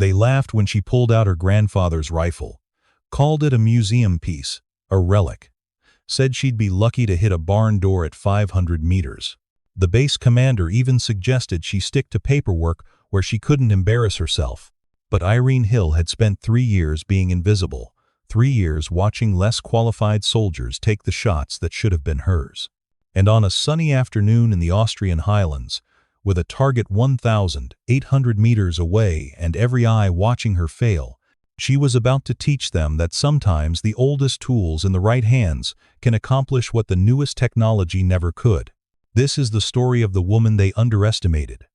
They laughed when she pulled out her grandfather's rifle, called it a museum piece, a relic, said she'd be lucky to hit a barn door at 500 meters. The base commander even suggested she stick to paperwork where she couldn't embarrass herself. But Irene Hill had spent 3 years being invisible, 3 years watching less qualified soldiers take the shots that should have been hers. And on a sunny afternoon in the Austrian highlands, with a target 1,800 meters away and every eye watching her fail, she was about to teach them that sometimes the oldest tools in the right hands can accomplish what the newest technology never could. This is the story of the woman they underestimated,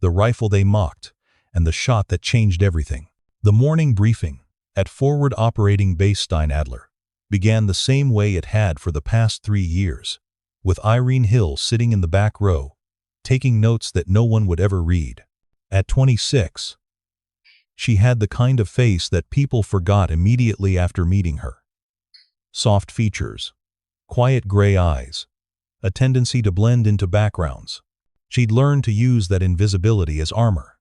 the rifle they mocked, and the shot that changed everything. The morning briefing at Forward Operating Base Steinadler began the same way it had for the past 3 years, with Irene Hill sitting in the back row, taking notes that no one would ever read. At 26, she had the kind of face that people forgot immediately after meeting her. Soft features, quiet gray eyes, a tendency to blend into backgrounds. She'd learned to use that invisibility as armor,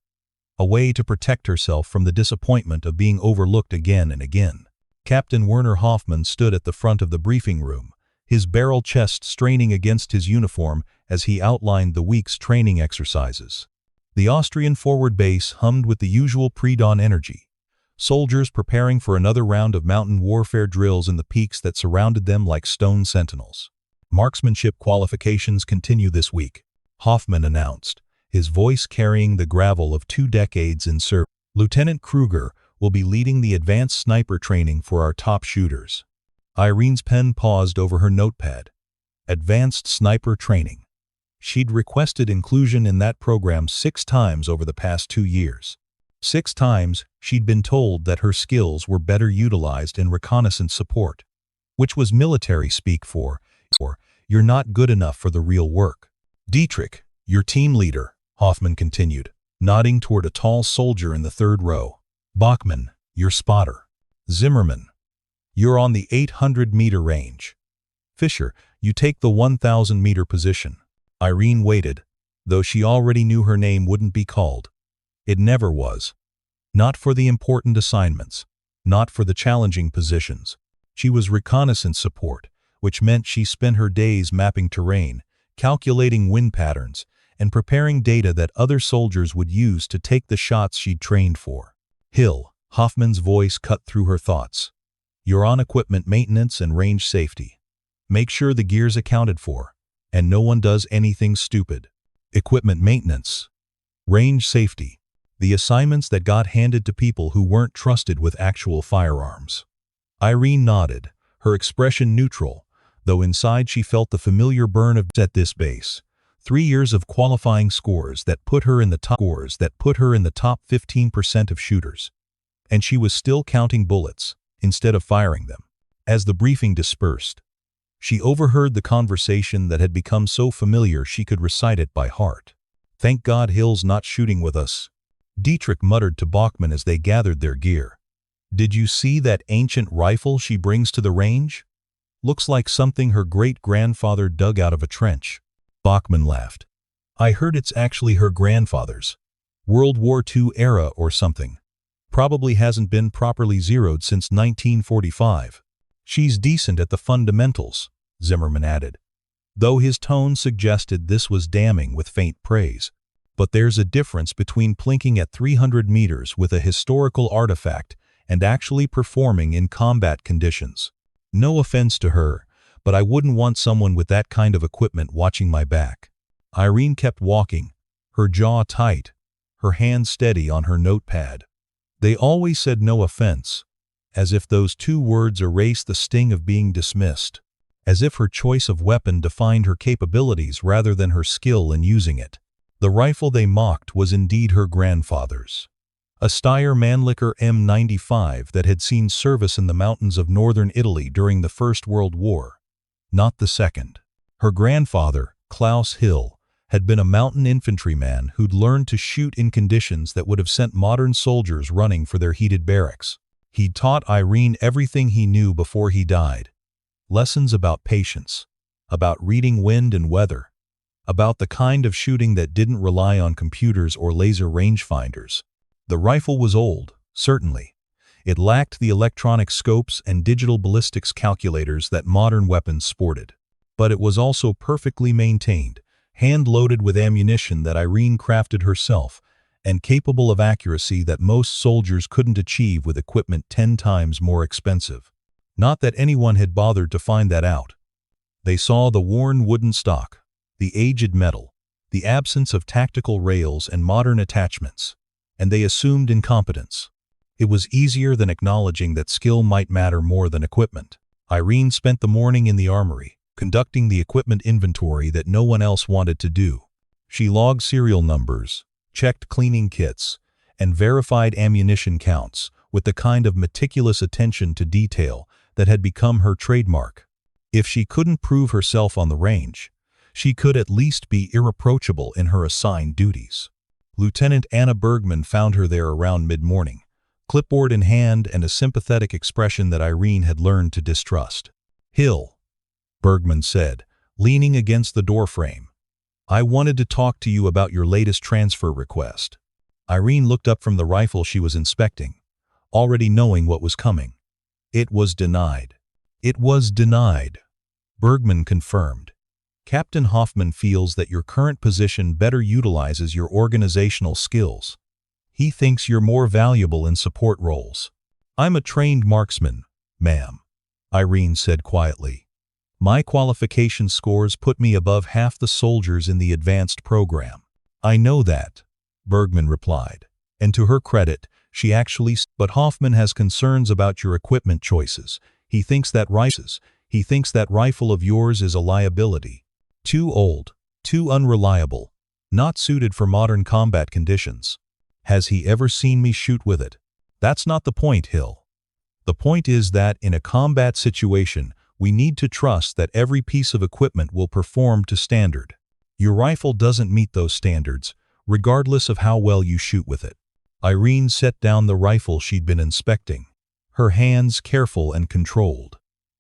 a way to protect herself from the disappointment of being overlooked again and again. Captain Werner Hoffmann stood at the front of the briefing room, his barrel chest straining against his uniform as he outlined the week's training exercises. The Austrian forward base hummed with the usual pre-dawn energy, soldiers preparing for another round of mountain warfare drills in the peaks that surrounded them like stone sentinels. Marksmanship qualifications continue this week, Hoffmann announced, his voice carrying the gravel of 2 decades in service. Lieutenant Kruger will be leading the advanced sniper training for our top shooters. Irene's pen paused over her notepad. Advanced sniper training. She'd requested inclusion in that program 6 times over the past 2 years. 6 times she'd been told that her skills were better utilized in reconnaissance support, which was military speak for, "You're not good enough for the real work." "Dietrich, your team leader," Hoffmann continued, nodding toward a tall soldier in the 3rd row. "Bachmann, your spotter. Zimmerman, you're on the 800-meter range. Fischer, you take the 1,000-meter position." Irene waited, though she already knew her name wouldn't be called. It never was. Not for the important assignments, not for the challenging positions. She was reconnaissance support, which meant she spent her days mapping terrain, calculating wind patterns, and preparing data that other soldiers would use to take the shots she'd trained for. "Hill," Hoffmann's voice cut through her thoughts. "You're on equipment maintenance and range safety. Make sure the gear's accounted for, and no one does anything stupid." Equipment maintenance, range safety, the assignments that got handed to people who weren't trusted with actual firearms. Irene nodded, her expression neutral, though inside she felt the familiar burn of at this base. 3 years of qualifying scores that put her in the top 15% of shooters. And she was still counting bullets, instead of firing them. As the briefing dispersed, she overheard the conversation that had become so familiar she could recite it by heart. "Thank God Hill's not shooting with us," Dietrich muttered to Bachmann as they gathered their gear. "Did you see that ancient rifle she brings to the range? Looks like something her great-grandfather dug out of a trench." Bachmann laughed. "I heard it's actually her grandfather's. World War II era or something. Probably hasn't been properly zeroed since 1945. She's decent at the fundamentals," Zimmerman added, though his tone suggested this was damning with faint praise. "But there's a difference between plinking at 300 meters with a historical artifact and actually performing in combat conditions. No offense to her, but I wouldn't want someone with that kind of equipment watching my back." Irene kept walking, her jaw tight, her hand steady on her notepad. They always said no offense, as if those 2 words erased the sting of being dismissed, as if her choice of weapon defined her capabilities rather than her skill in using it. The rifle they mocked was indeed her grandfather's. A Steyr Mannlicher M95 that had seen service in the mountains of northern Italy during the First World War, not the Second. Her grandfather, Klaus Hill, had been a mountain infantryman who'd learned to shoot in conditions that would have sent modern soldiers running for their heated barracks. He'd taught Irene everything he knew before he died. Lessons about patience, about reading wind and weather, about the kind of shooting that didn't rely on computers or laser rangefinders. The rifle was old, certainly. It lacked the electronic scopes and digital ballistics calculators that modern weapons sported. But it was also perfectly maintained, hand-loaded with ammunition that Irene crafted herself, and capable of accuracy that most soldiers couldn't achieve with equipment 10 times more expensive. Not that anyone had bothered to find that out. They saw the worn wooden stock, the aged metal, the absence of tactical rails and modern attachments, and they assumed incompetence. It was easier than acknowledging that skill might matter more than equipment. Irene spent the morning in the armory, conducting the equipment inventory that no one else wanted to do. She logged serial numbers, checked cleaning kits, and verified ammunition counts with the kind of meticulous attention to detail that had become her trademark. If she couldn't prove herself on the range, she could at least be irreproachable in her assigned duties. Lieutenant Anna Bergman found her there around mid-morning, clipboard in hand and a sympathetic expression that Irene had learned to distrust. "Hill," Bergman said, leaning against the doorframe. "I wanted to talk to you about your latest transfer request." Irene looked up from the rifle she was inspecting, already knowing what was coming. "It was denied." "It was denied," Bergman confirmed. "Captain Hoffman feels that your current position better utilizes your organizational skills. He thinks you're more valuable in support roles." "I'm a trained marksman, ma'am," Irene said quietly. "My qualification scores put me above half the soldiers in the advanced program." "I know that," Bergman replied. And to her credit, she actually said, "But Hoffman has concerns about your equipment choices. He thinks that rifle of yours is a liability. Too old, too unreliable, not suited for modern combat conditions. Has he ever seen me shoot with it?" "That's not the point, Hill. The point is that in a combat situation, we need to trust that every piece of equipment will perform to standard. Your rifle doesn't meet those standards, regardless of how well you shoot with it." Irene set down the rifle she'd been inspecting, her hands careful and controlled.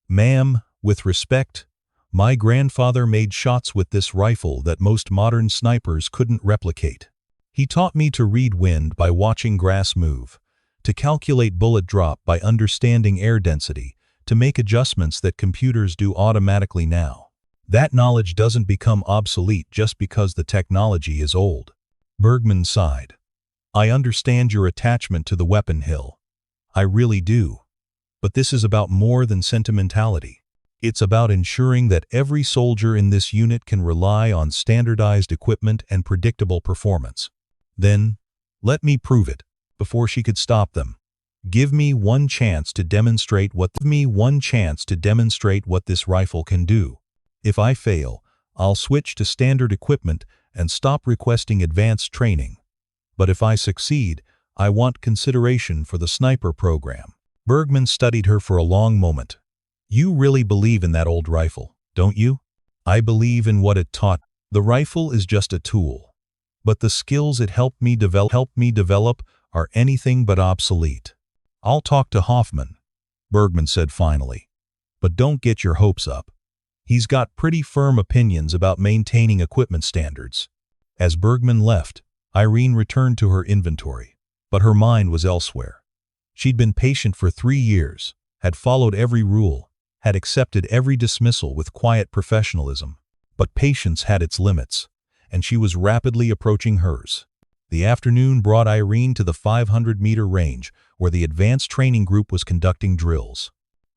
"Ma'am, with respect, my grandfather made shots with this rifle that most modern snipers couldn't replicate. He taught me to read wind by watching grass move, to calculate bullet drop by understanding air density, to make adjustments that computers do automatically now. That knowledge doesn't become obsolete just because the technology is old." Bergman sighed. "I understand your attachment to the weapon, Hill. I really do. But this is about more than sentimentality. It's about ensuring that every soldier in this unit can rely on standardized equipment and predictable performance." "Then, let me prove it," before she could stop them. "Give me one chance to demonstrate what this rifle can do. If I fail, I'll switch to standard equipment and stop requesting advanced training. But if I succeed, I want consideration for the sniper program." Bergman studied her for a long moment. "You really believe in that old rifle, don't you?" "I believe in what it taught. The rifle is just a tool. But the skills it helped me develop are anything but obsolete." "I'll talk to Hoffman," Bergman said finally. "But don't get your hopes up. He's got pretty firm opinions about maintaining equipment standards." As Bergman left, Irene returned to her inventory, but her mind was elsewhere. She'd been patient for 3 years, had followed every rule, had accepted every dismissal with quiet professionalism. But patience had its limits, and she was rapidly approaching hers. The afternoon brought Irene to the 500-meter range where the advanced training group was conducting drills.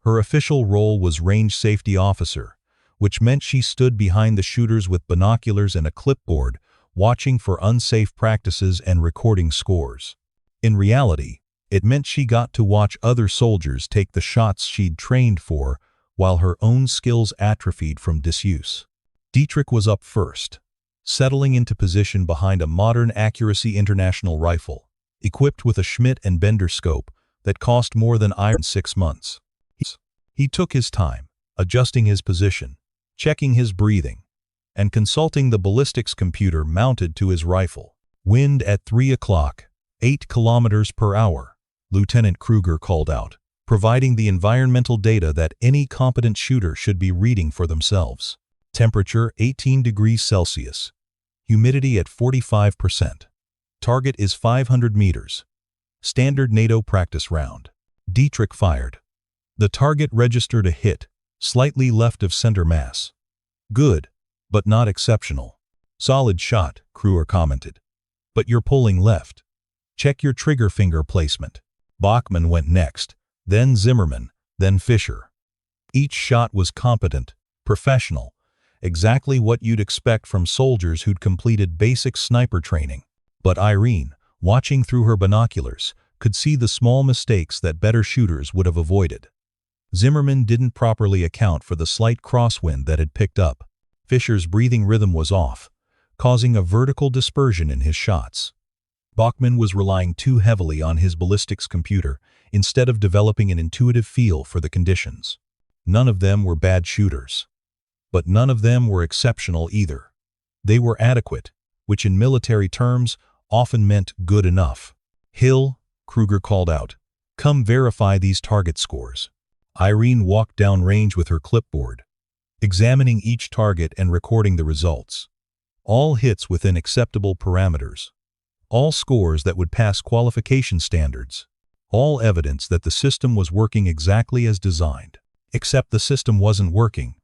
Her official role was range safety officer, which meant she stood behind the shooters with binoculars and a clipboard, watching for unsafe practices and recording scores. In reality, it meant she got to watch other soldiers take the shots she'd trained for while her own skills atrophied from disuse. Dietrich was up first, settling into position behind a modern Accuracy International rifle, equipped with a Schmidt and Bender scope that cost more than Iron 6 months. He took his time, adjusting his position, checking his breathing, and consulting the ballistics computer mounted to his rifle. "Wind at 3 o'clock, 8 kilometers per hour, Lieutenant Kruger called out, providing the environmental data that any competent shooter should be reading for themselves. Temperature 18 degrees Celsius. Humidity at 45%. Target is 500 meters, Standard NATO practice round. Dietrich fired. The target registered a hit, slightly left of center mass. Good, but not exceptional. Solid shot, Kruger commented. But you're pulling left. Check your trigger finger placement. Bachmann went next, then Zimmerman, then Fischer. Each shot was competent, professional, exactly what you'd expect from soldiers who'd completed basic sniper training. But Irene, watching through her binoculars, could see the small mistakes that better shooters would have avoided. Zimmerman didn't properly account for the slight crosswind that had picked up. Fischer's breathing rhythm was off, causing a vertical dispersion in his shots. Bachmann was relying too heavily on his ballistics computer instead of developing an intuitive feel for the conditions. None of them were bad shooters. But none of them were exceptional either. They were adequate, which in military terms often meant good enough. Hill, Kruger called out, come verify these target scores. Irene walked down range with her clipboard, examining each target and recording the results. All hits within acceptable parameters. All scores that would pass qualification standards. All evidence that the system was working exactly as designed. Except the system wasn't working.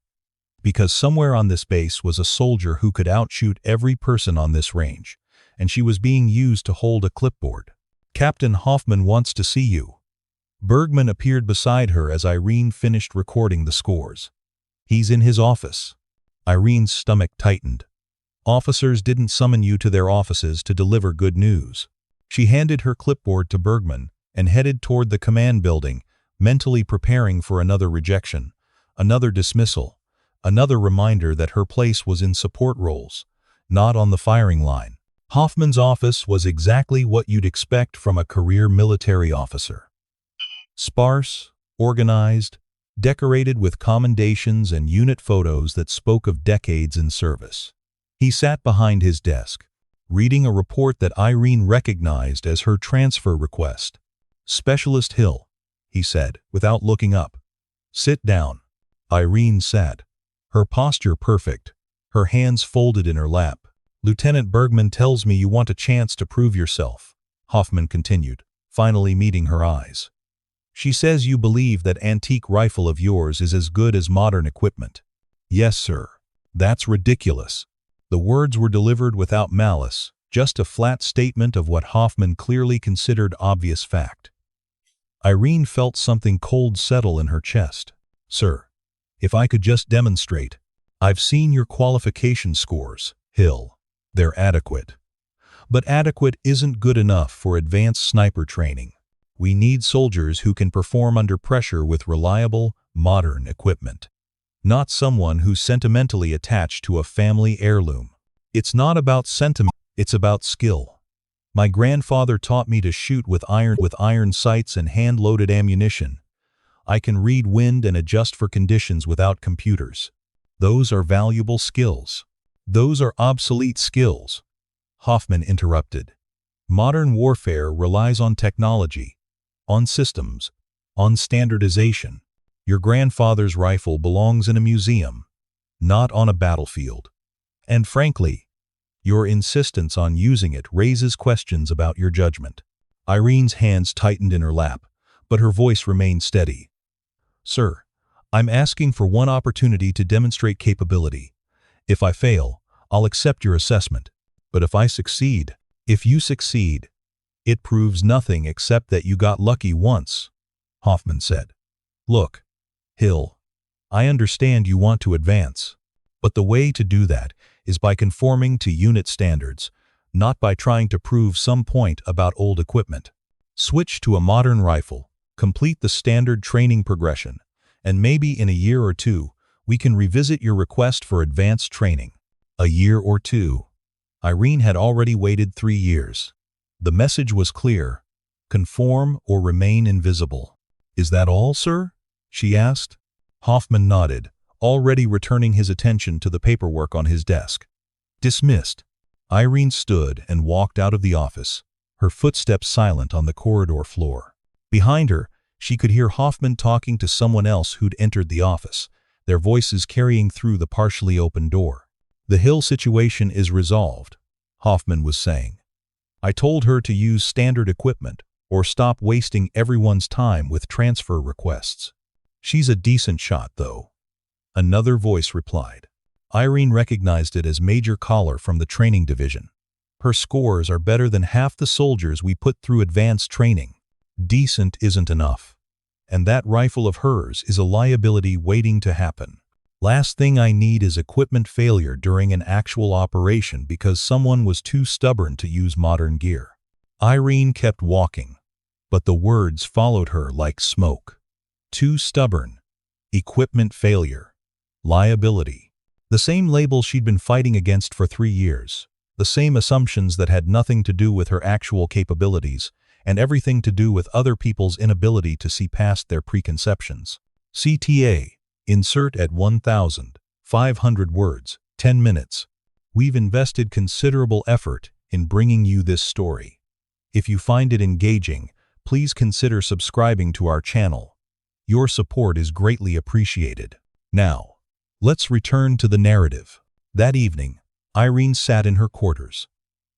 Because somewhere on this base was a soldier who could outshoot every person on this range, and she was being used to hold a clipboard. Captain Hoffman wants to see you. Bergman appeared beside her as Irene finished recording the scores. He's in his office. Irene's stomach tightened. Officers didn't summon you to their offices to deliver good news. She handed her clipboard to Bergman and headed toward the command building, mentally preparing for another rejection, another dismissal, another reminder that her place was in support roles, not on the firing line. Hoffman's office was exactly what you'd expect from a career military officer. Sparse, organized, decorated with commendations and unit photos that spoke of decades in service. He sat behind his desk, reading a report that Irene recognized as her transfer request. Specialist Hill, he said, without looking up. Sit down. Irene sat, her posture perfect, her hands folded in her lap. Lieutenant Bergman tells me you want a chance to prove yourself, Hoffman continued, finally meeting her eyes. She says you believe that antique rifle of yours is as good as modern equipment. Yes, sir. That's ridiculous. The words were delivered without malice, just a flat statement of what Hoffman clearly considered obvious fact. Irene felt something cold settle in her chest. Sir, if I could just demonstrate. I've seen your qualification scores, Hill. They're adequate. But adequate isn't good enough for advanced sniper training. We need soldiers who can perform under pressure with reliable, modern equipment. Not someone who's sentimentally attached to a family heirloom. It's not about sentiment, it's about skill. My grandfather taught me to shoot with iron sights and hand-loaded ammunition. I can read wind and adjust for conditions without computers. Those are valuable skills. Those are obsolete skills. Hoffman interrupted. Modern warfare relies on technology, on systems, on standardization. Your grandfather's rifle belongs in a museum, not on a battlefield. And frankly, your insistence on using it raises questions about your judgment. Irene's hands tightened in her lap, but her voice remained steady. Sir, I'm asking for one opportunity to demonstrate capability. If I fail, I'll accept your assessment. But if you succeed, it proves nothing except that you got lucky once, Hoffman said. Look, Hill, I understand you want to advance, but the way to do that is by conforming to unit standards, not by trying to prove some point about old equipment. Switch to a modern rifle, complete the standard training progression, and maybe in a year or two, we can revisit your request for advanced training. A year or two. Irene had already waited 3 years. The message was clear. Conform or remain invisible. Is that all, sir? She asked. Hoffman nodded, already returning his attention to the paperwork on his desk. Dismissed. Irene stood and walked out of the office, her footsteps silent on the corridor floor. Behind her, she could hear Hoffman talking to someone else who'd entered the office, their voices carrying through the partially open door. The Hill situation is resolved, Hoffman was saying. I told her to use standard equipment, or stop wasting everyone's time with transfer requests. She's a decent shot, though. Another voice replied. Irene recognized it as Major Collar from the training division. Her scores are better than half the soldiers we put through advanced training. Decent isn't enough. And that rifle of hers is a liability waiting to happen. Last thing I need is equipment failure during an actual operation because someone was too stubborn to use modern gear. Irene kept walking, but the words followed her like smoke. Too stubborn. Equipment failure. Liability. The same label she'd been fighting against for 3 years. The same assumptions that had nothing to do with her actual capabilities, and everything to do with other people's inability to see past their preconceptions. CTA. Insert at 1,500 words, 10 minutes. We've invested considerable effort in bringing you this story. If you find it engaging, please consider subscribing to our channel. Your support is greatly appreciated. Now, let's return to the narrative. That evening, Irene sat in her quarters.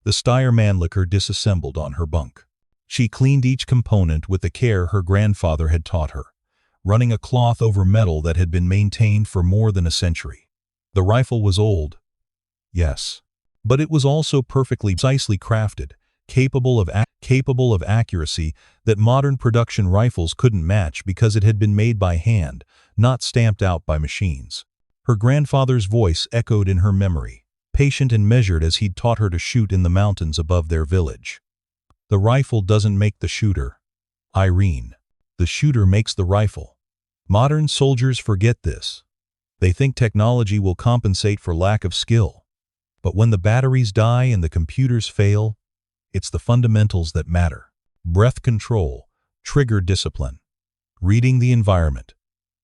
The Steinadler disassembled on her bunk. She cleaned each component with the care her grandfather had taught her, running a cloth over metal that had been maintained for more than a century. The rifle was old, yes, but it was also perfectly precisely crafted, capable of accuracy that modern production rifles couldn't match because it had been made by hand, not stamped out by machines. Her grandfather's voice echoed in her memory, patient and measured as he'd taught her to shoot in the mountains above their village. The rifle doesn't make the shooter, Irene. The shooter makes the rifle. Modern soldiers forget this. They think technology will compensate for lack of skill. But when the batteries die and the computers fail, it's the fundamentals that matter. Breath control, trigger discipline, reading the environment.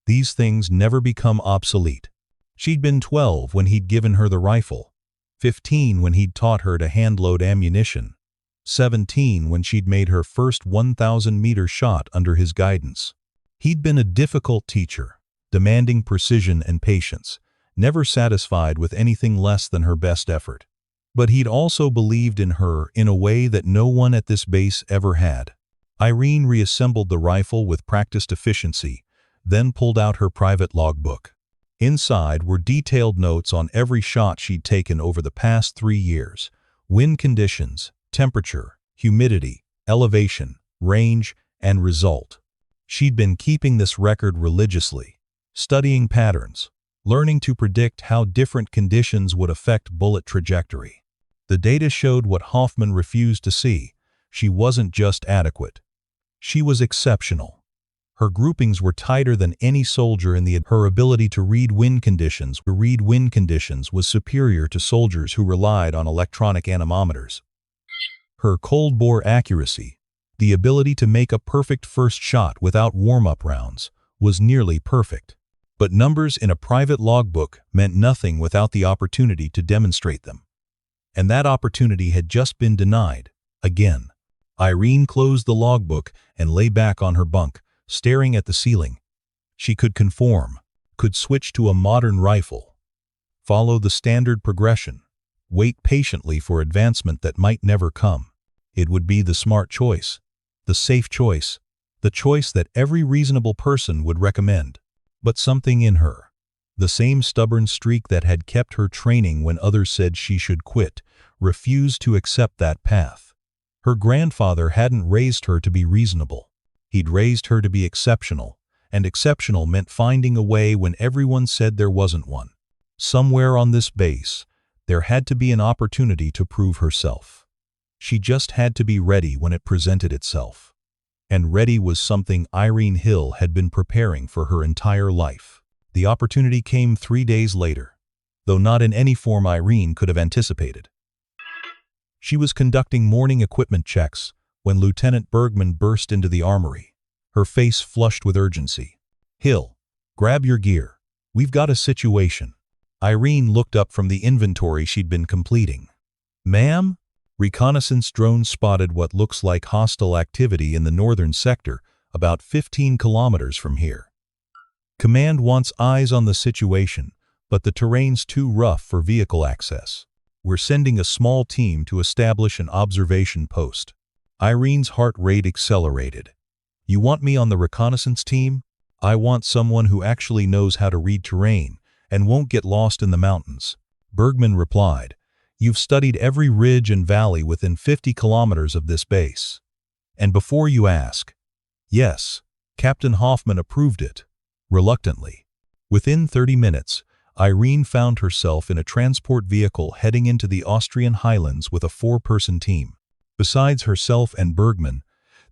These things never become obsolete. She'd been 12 when he'd given her the rifle, 15 when he'd taught her to hand-load ammunition, 17 when she'd made her first 1,000-meter shot under his guidance. He'd been a difficult teacher, demanding precision and patience, never satisfied with anything less than her best effort. But he'd also believed in her in a way that no one at this base ever had. Irene reassembled the rifle with practiced efficiency, then pulled out her private logbook. Inside were detailed notes on every shot she'd taken over the past 3 years, wind conditions, temperature, humidity, elevation, range, and result. She'd been keeping this record religiously, studying patterns, learning to predict how different conditions would affect bullet trajectory. The data showed what Hoffman refused to see. She wasn't just adequate. She was exceptional. Her groupings were tighter than any soldier in her ability to read wind conditions was superior to soldiers who relied on electronic anemometers. Her cold bore accuracy, the ability to make a perfect first shot without warm-up rounds, was nearly perfect. But numbers in a private logbook meant nothing without the opportunity to demonstrate them. And that opportunity had just been denied, again. Irene closed the logbook and lay back on her bunk, staring at the ceiling. She could conform, could switch to a modern rifle, follow the standard progression, wait patiently for advancement that might never come. It would be the smart choice, the safe choice, the choice that every reasonable person would recommend. But something in her, the same stubborn streak that had kept her training when others said she should quit, refused to accept that path. Her grandfather hadn't raised her to be reasonable. He'd raised her to be exceptional, and exceptional meant finding a way when everyone said there wasn't one. Somewhere on this base, there had to be an opportunity to prove herself. She just had to be ready when it presented itself. And ready was something Irene Hill had been preparing for her entire life. The opportunity came 3 days later, though not in any form Irene could have anticipated. She was conducting morning equipment checks when Lieutenant Bergman burst into the armory, her face flushed with urgency. "Hill, grab your gear. We've got a situation." Irene looked up from the inventory she'd been completing. "Ma'am?" Reconnaissance drones spotted what looks like hostile activity in the northern sector, about 15 kilometers from here. "Command wants eyes on the situation, but the terrain's too rough for vehicle access. We're sending a small team to establish an observation post." Irene's heart rate accelerated. You want me on the reconnaissance team? I want someone who actually knows how to read terrain and won't get lost in the mountains. Bergman replied, You've studied every ridge and valley within 50 kilometers of this base. And before you ask, yes, Captain Hoffman approved it, reluctantly. Within 30 minutes, Irene found herself in a transport vehicle heading into the Austrian highlands with a 4-person team. Besides herself and Bergman,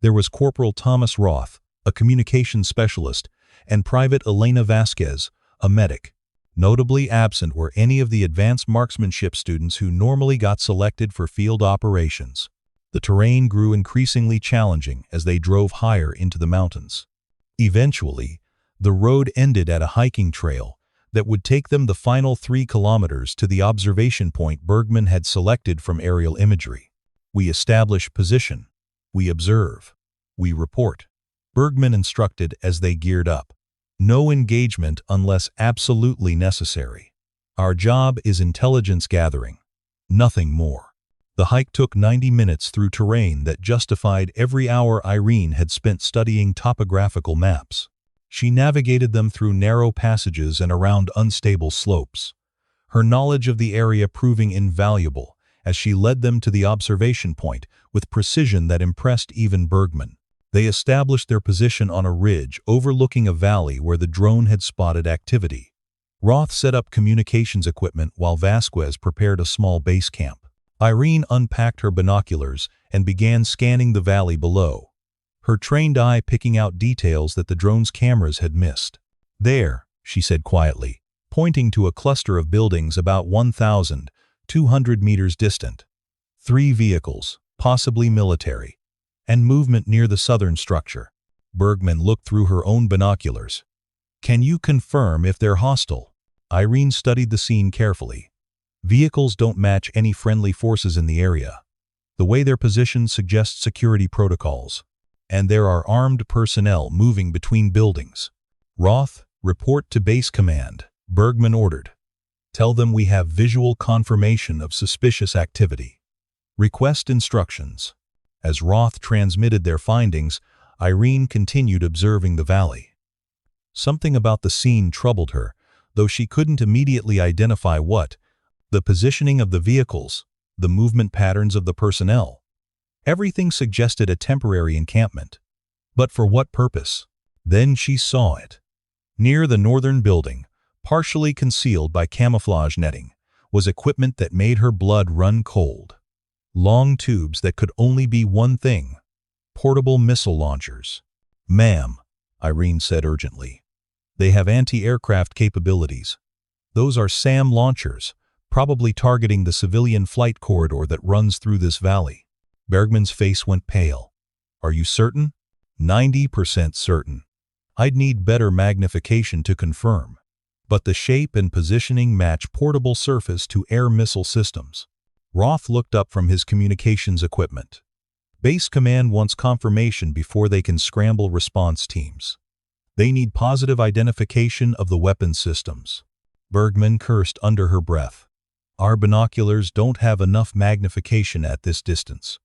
there was Corporal Thomas Roth, a communications specialist, and Private Elena Vasquez, a medic. Notably absent were any of the advanced marksmanship students who normally got selected for field operations. The terrain grew increasingly challenging as they drove higher into the mountains. Eventually, the road ended at a hiking trail that would take them the final 3 kilometers to the observation point Bergman had selected from aerial imagery. We establish position. We observe. We report. Bergman instructed as they geared up. No engagement unless absolutely necessary. Our job is intelligence gathering. Nothing more. The hike took 90 minutes through terrain that justified every hour Irene had spent studying topographical maps. She navigated them through narrow passages and around unstable slopes, her knowledge of the area proving invaluable as she led them to the observation point with precision that impressed even Bergman. They established their position on a ridge overlooking a valley where the drone had spotted activity. Roth set up communications equipment while Vasquez prepared a small base camp. Irene unpacked her binoculars and began scanning the valley below, her trained eye picking out details that the drone's cameras had missed. There, she said quietly, pointing to a cluster of buildings about 1,200 meters distant. 3 vehicles, possibly military, and movement near the southern structure. Bergman looked through her own binoculars. Can you confirm if they're hostile? Irene studied the scene carefully. Vehicles don't match any friendly forces in the area. The way they're positioned suggests security protocols. And there are armed personnel moving between buildings. Roth, report to base command, Bergman ordered. Tell them we have visual confirmation of suspicious activity. Request instructions. As Roth transmitted their findings, Irene continued observing the valley. Something about the scene troubled her, though she couldn't immediately identify what. The positioning of the vehicles, the movement patterns of the personnel. Everything suggested a temporary encampment. But for what purpose? Then she saw it. Near the northern building, partially concealed by camouflage netting, was equipment that made her blood run cold. Long tubes that could only be one thing. Portable missile launchers. Ma'am, Irene said urgently. They have anti-aircraft capabilities. Those are SAM launchers, probably targeting the civilian flight corridor that runs through this valley. Bergman's face went pale. Are you certain? 90% certain. I'd need better magnification to confirm. But the shape and positioning match portable surface-to-air missile systems. Roth looked up from his communications equipment. Base command wants confirmation before they can scramble response teams. They need positive identification of the weapon systems. Bergman cursed under her breath. Our binoculars don't have enough magnification at this distance.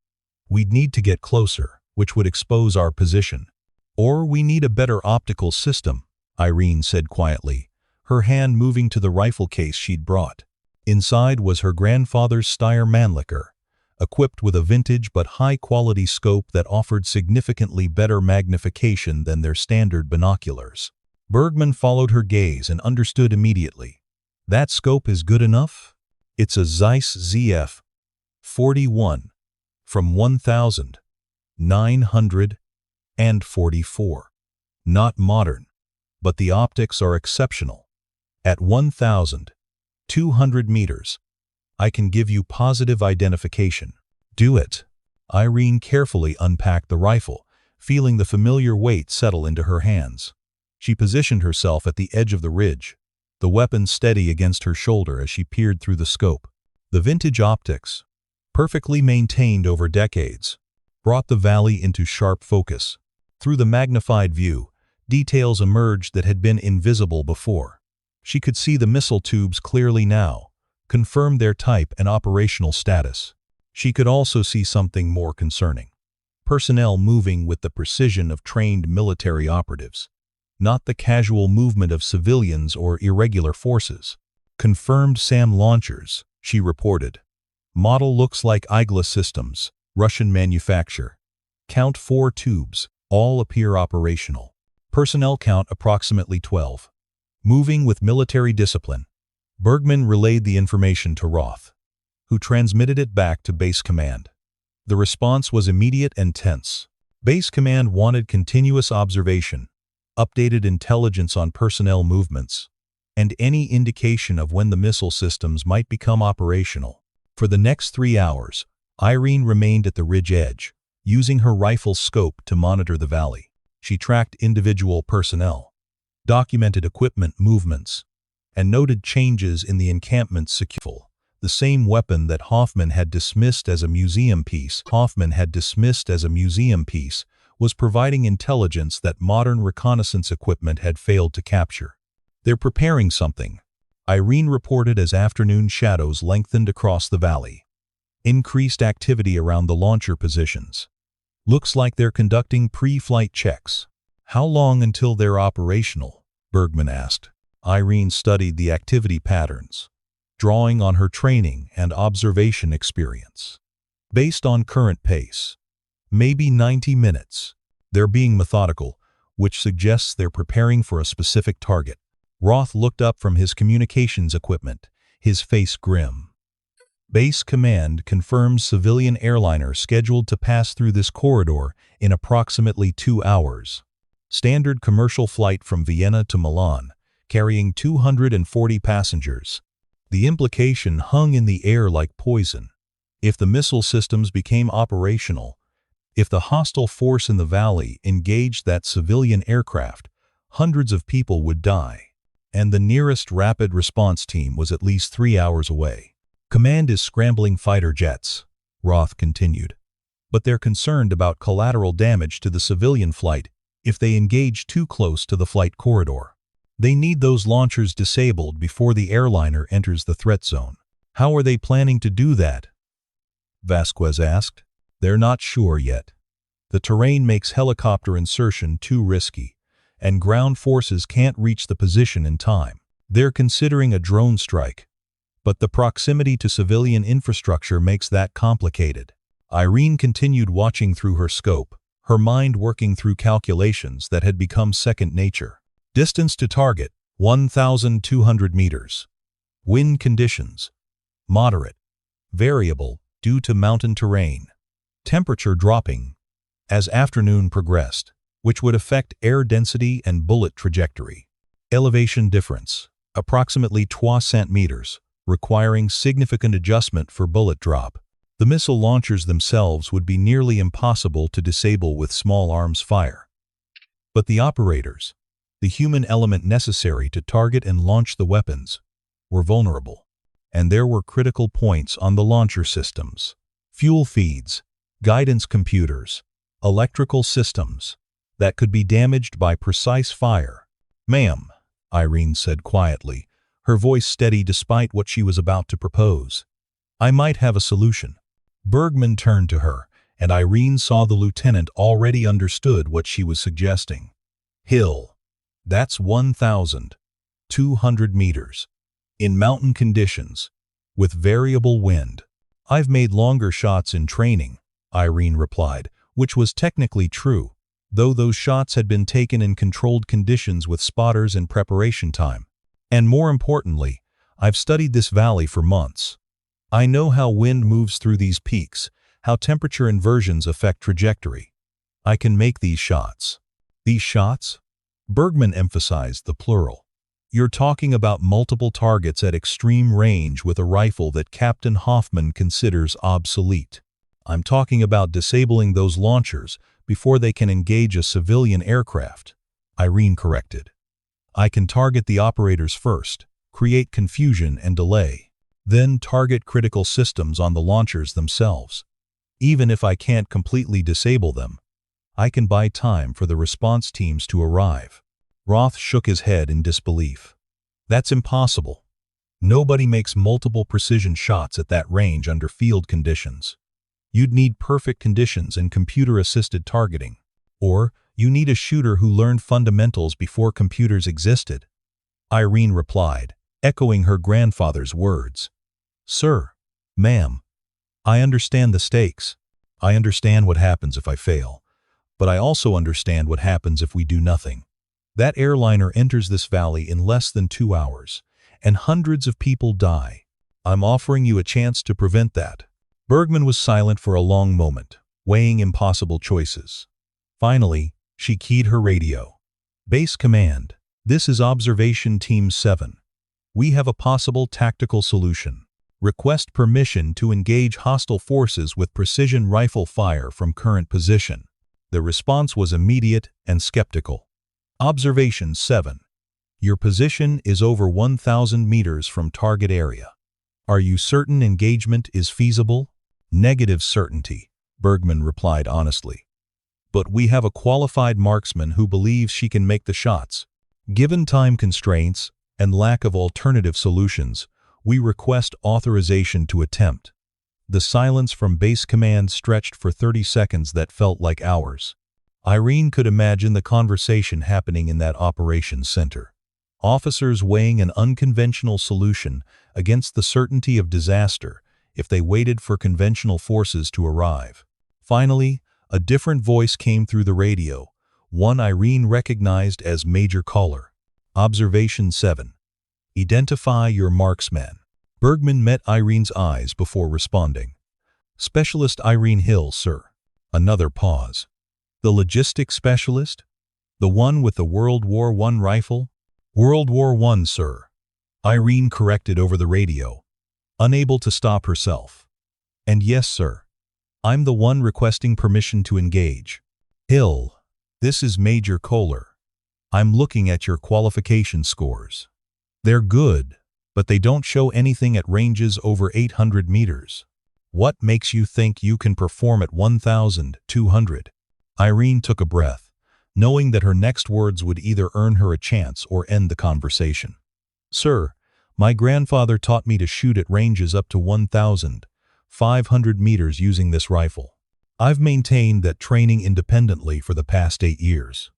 We'd need to get closer, which would expose our position. Or we need a better optical system, Irene said quietly, her hand moving to the rifle case she'd brought. Inside was her grandfather's Steyr Mannlicher, equipped with a vintage but high-quality scope that offered significantly better magnification than their standard binoculars. Bergman followed her gaze and understood immediately. That scope is good enough? It's a Zeiss ZF-41 from 1944. Not modern, but the optics are exceptional. At 1,200 meters, I can give you positive identification. Do it. Irene carefully unpacked the rifle, feeling the familiar weight settle into her hands. She positioned herself at the edge of the ridge, the weapon steady against her shoulder as she peered through the scope. The vintage optics, perfectly maintained over decades, brought the valley into sharp focus. Through the magnified view, details emerged that had been invisible before. She could see the missile tubes clearly now, confirmed their type and operational status. She could also see something more concerning. personnel moving with the precision of trained military operatives, not the casual movement of civilians or irregular forces. Confirmed SAM launchers, she reported. Model looks like Igla Systems, Russian manufacture. Count 4 tubes, all appear operational. Personnel count approximately 12. Moving with military discipline. Bergman relayed the information to Roth, who transmitted it back to Base Command. The response was immediate and tense. Base Command wanted continuous observation, updated intelligence on personnel movements, and any indication of when the missile systems might become operational. For the next 3 hours, Irene remained at the ridge edge, using her rifle scope to monitor the valley. She tracked individual personnel, documented equipment movements, and noted changes in the encampment's security. The same weapon that Hoffman had dismissed as a museum piece was providing intelligence that modern reconnaissance equipment had failed to capture. They're preparing something, Irene reported as afternoon shadows lengthened across the valley. Increased activity around the launcher positions. Looks like they're conducting pre-flight checks. How long until they're operational? Bergman asked. Irene studied the activity patterns, drawing on her training and observation experience. Based on current pace, maybe 90 minutes. They're being methodical, which suggests they're preparing for a specific target. Roth looked up from his communications equipment, his face grim. Base Command confirms civilian airliner scheduled to pass through this corridor in approximately 2 hours. Standard commercial flight from Vienna to Milan, carrying 240 passengers. The implication hung in the air like poison. If the missile systems became operational, if the hostile force in the valley engaged that civilian aircraft, hundreds of people would die. And the nearest rapid response team was at least 3 hours away. Command is scrambling fighter jets, Roth continued. But they're concerned about collateral damage to the civilian flight if they engage too close to the flight corridor. They need those launchers disabled before the airliner enters the threat zone. How are they planning to do that? Vasquez asked. They're not sure yet. The terrain makes helicopter insertion too risky, and ground forces can't reach the position in time. They're considering a drone strike, but the proximity to civilian infrastructure makes that complicated. Irene continued watching through her scope, her mind working through calculations that had become second nature. Distance to target, 1,200 meters. Wind conditions, moderate, variable due to mountain terrain. Temperature dropping as afternoon progressed, which would affect air density and bullet trajectory. Elevation difference, approximately 3 centimeters, requiring significant adjustment for bullet drop. The missile launchers themselves would be nearly impossible to disable with small arms fire. But the operators, the human element necessary to target and launch the weapons, were vulnerable. And there were critical points on the launcher systems. Fuel feeds, guidance computers, electrical systems that could be damaged by precise fire. Ma'am, Irene said quietly, her voice steady despite what she was about to propose. I might have a solution. Bergman turned to her, and Irene saw the lieutenant already understood what she was suggesting. Hill. That's 1,200 meters. In mountain conditions, with variable wind. I've made longer shots in training, Irene replied, which was technically true, though those shots had been taken in controlled conditions with spotters and preparation time. And more importantly, I've studied this valley for months. I know how wind moves through these peaks, how temperature inversions affect trajectory. I can make these shots. These shots? Bergman emphasized the plural. You're talking about multiple targets at extreme range with a rifle that Captain Hoffman considers obsolete. I'm talking about disabling those launchers before they can engage a civilian aircraft, Irene corrected. I can target the operators first, create confusion and delay, then target critical systems on the launchers themselves. Even if I can't completely disable them, I can buy time for the response teams to arrive. Roth shook his head in disbelief. That's impossible. Nobody makes multiple precision shots at that range under field conditions. You'd need perfect conditions and computer-assisted targeting. Or, you need a shooter who learned fundamentals before computers existed. Irene replied, echoing her grandfather's words. Sir, ma'am, I understand the stakes. I understand what happens if I fail. But I also understand what happens if we do nothing. That airliner enters this valley in less than 2 hours, and hundreds of people die. I'm offering you a chance to prevent that. Bergman was silent for a long moment, weighing impossible choices. Finally, she keyed her radio. Base Command, this is Observation Team 7. We have a possible tactical solution. Request permission to engage hostile forces with precision rifle fire from current position. The response was immediate and skeptical. Observation 7. Your position is over 1,000 meters from target area. Are you certain engagement is feasible? Negative certainty, Bergman replied honestly. But we have a qualified marksman who believes she can make the shots. Given time constraints and lack of alternative solutions, we request authorization to attempt. The silence from Base Command stretched for 30 seconds that felt like hours. Irene could imagine the conversation happening in that operations center. Officers weighing an unconventional solution against the certainty of disaster if they waited for conventional forces to arrive. Finally, a different voice came through the radio, one Irene recognized as Major Caller. Observation 7. Identify your marksman. Bergman met Irene's eyes before responding. Specialist Irene Hill, sir. Another pause. The logistics specialist? The one with the World War I rifle? World War I, sir. Irene corrected over the radio, unable to stop herself. And yes, sir. I'm the one requesting permission to engage. Hill, this is Major Kohler. I'm looking at your qualification scores. They're good, but they don't show anything at ranges over 800 meters. What makes you think you can perform at 1,200? Irene took a breath, knowing that her next words would either earn her a chance or end the conversation. Sir, my grandfather taught me to shoot at ranges up to 1,500 meters using this rifle. I've maintained that training independently for the past 8 years.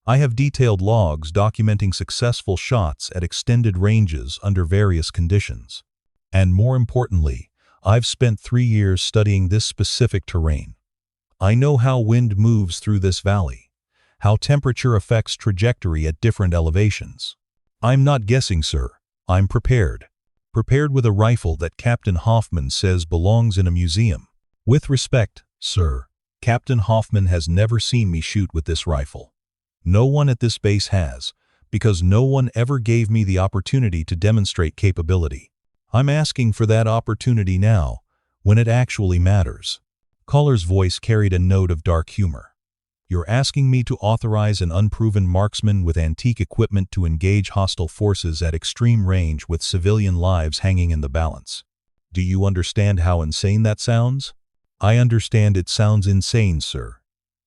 I have detailed logs documenting successful shots at extended ranges under various conditions. And more importantly, I've spent 3 years studying this specific terrain. I know how wind moves through this valley, how temperature affects trajectory at different elevations. I'm not guessing, sir. I'm prepared. Prepared with a rifle that Captain Hoffman says belongs in a museum. With respect, sir, Captain Hoffman has never seen me shoot with this rifle. No one at this base has, because no one ever gave me the opportunity to demonstrate capability. I'm asking for that opportunity now, when it actually matters. Caller's voice carried a note of dark humor. You're asking me to authorize an unproven marksman with antique equipment to engage hostile forces at extreme range with civilian lives hanging in the balance. Do you understand how insane that sounds? I understand it sounds insane, sir.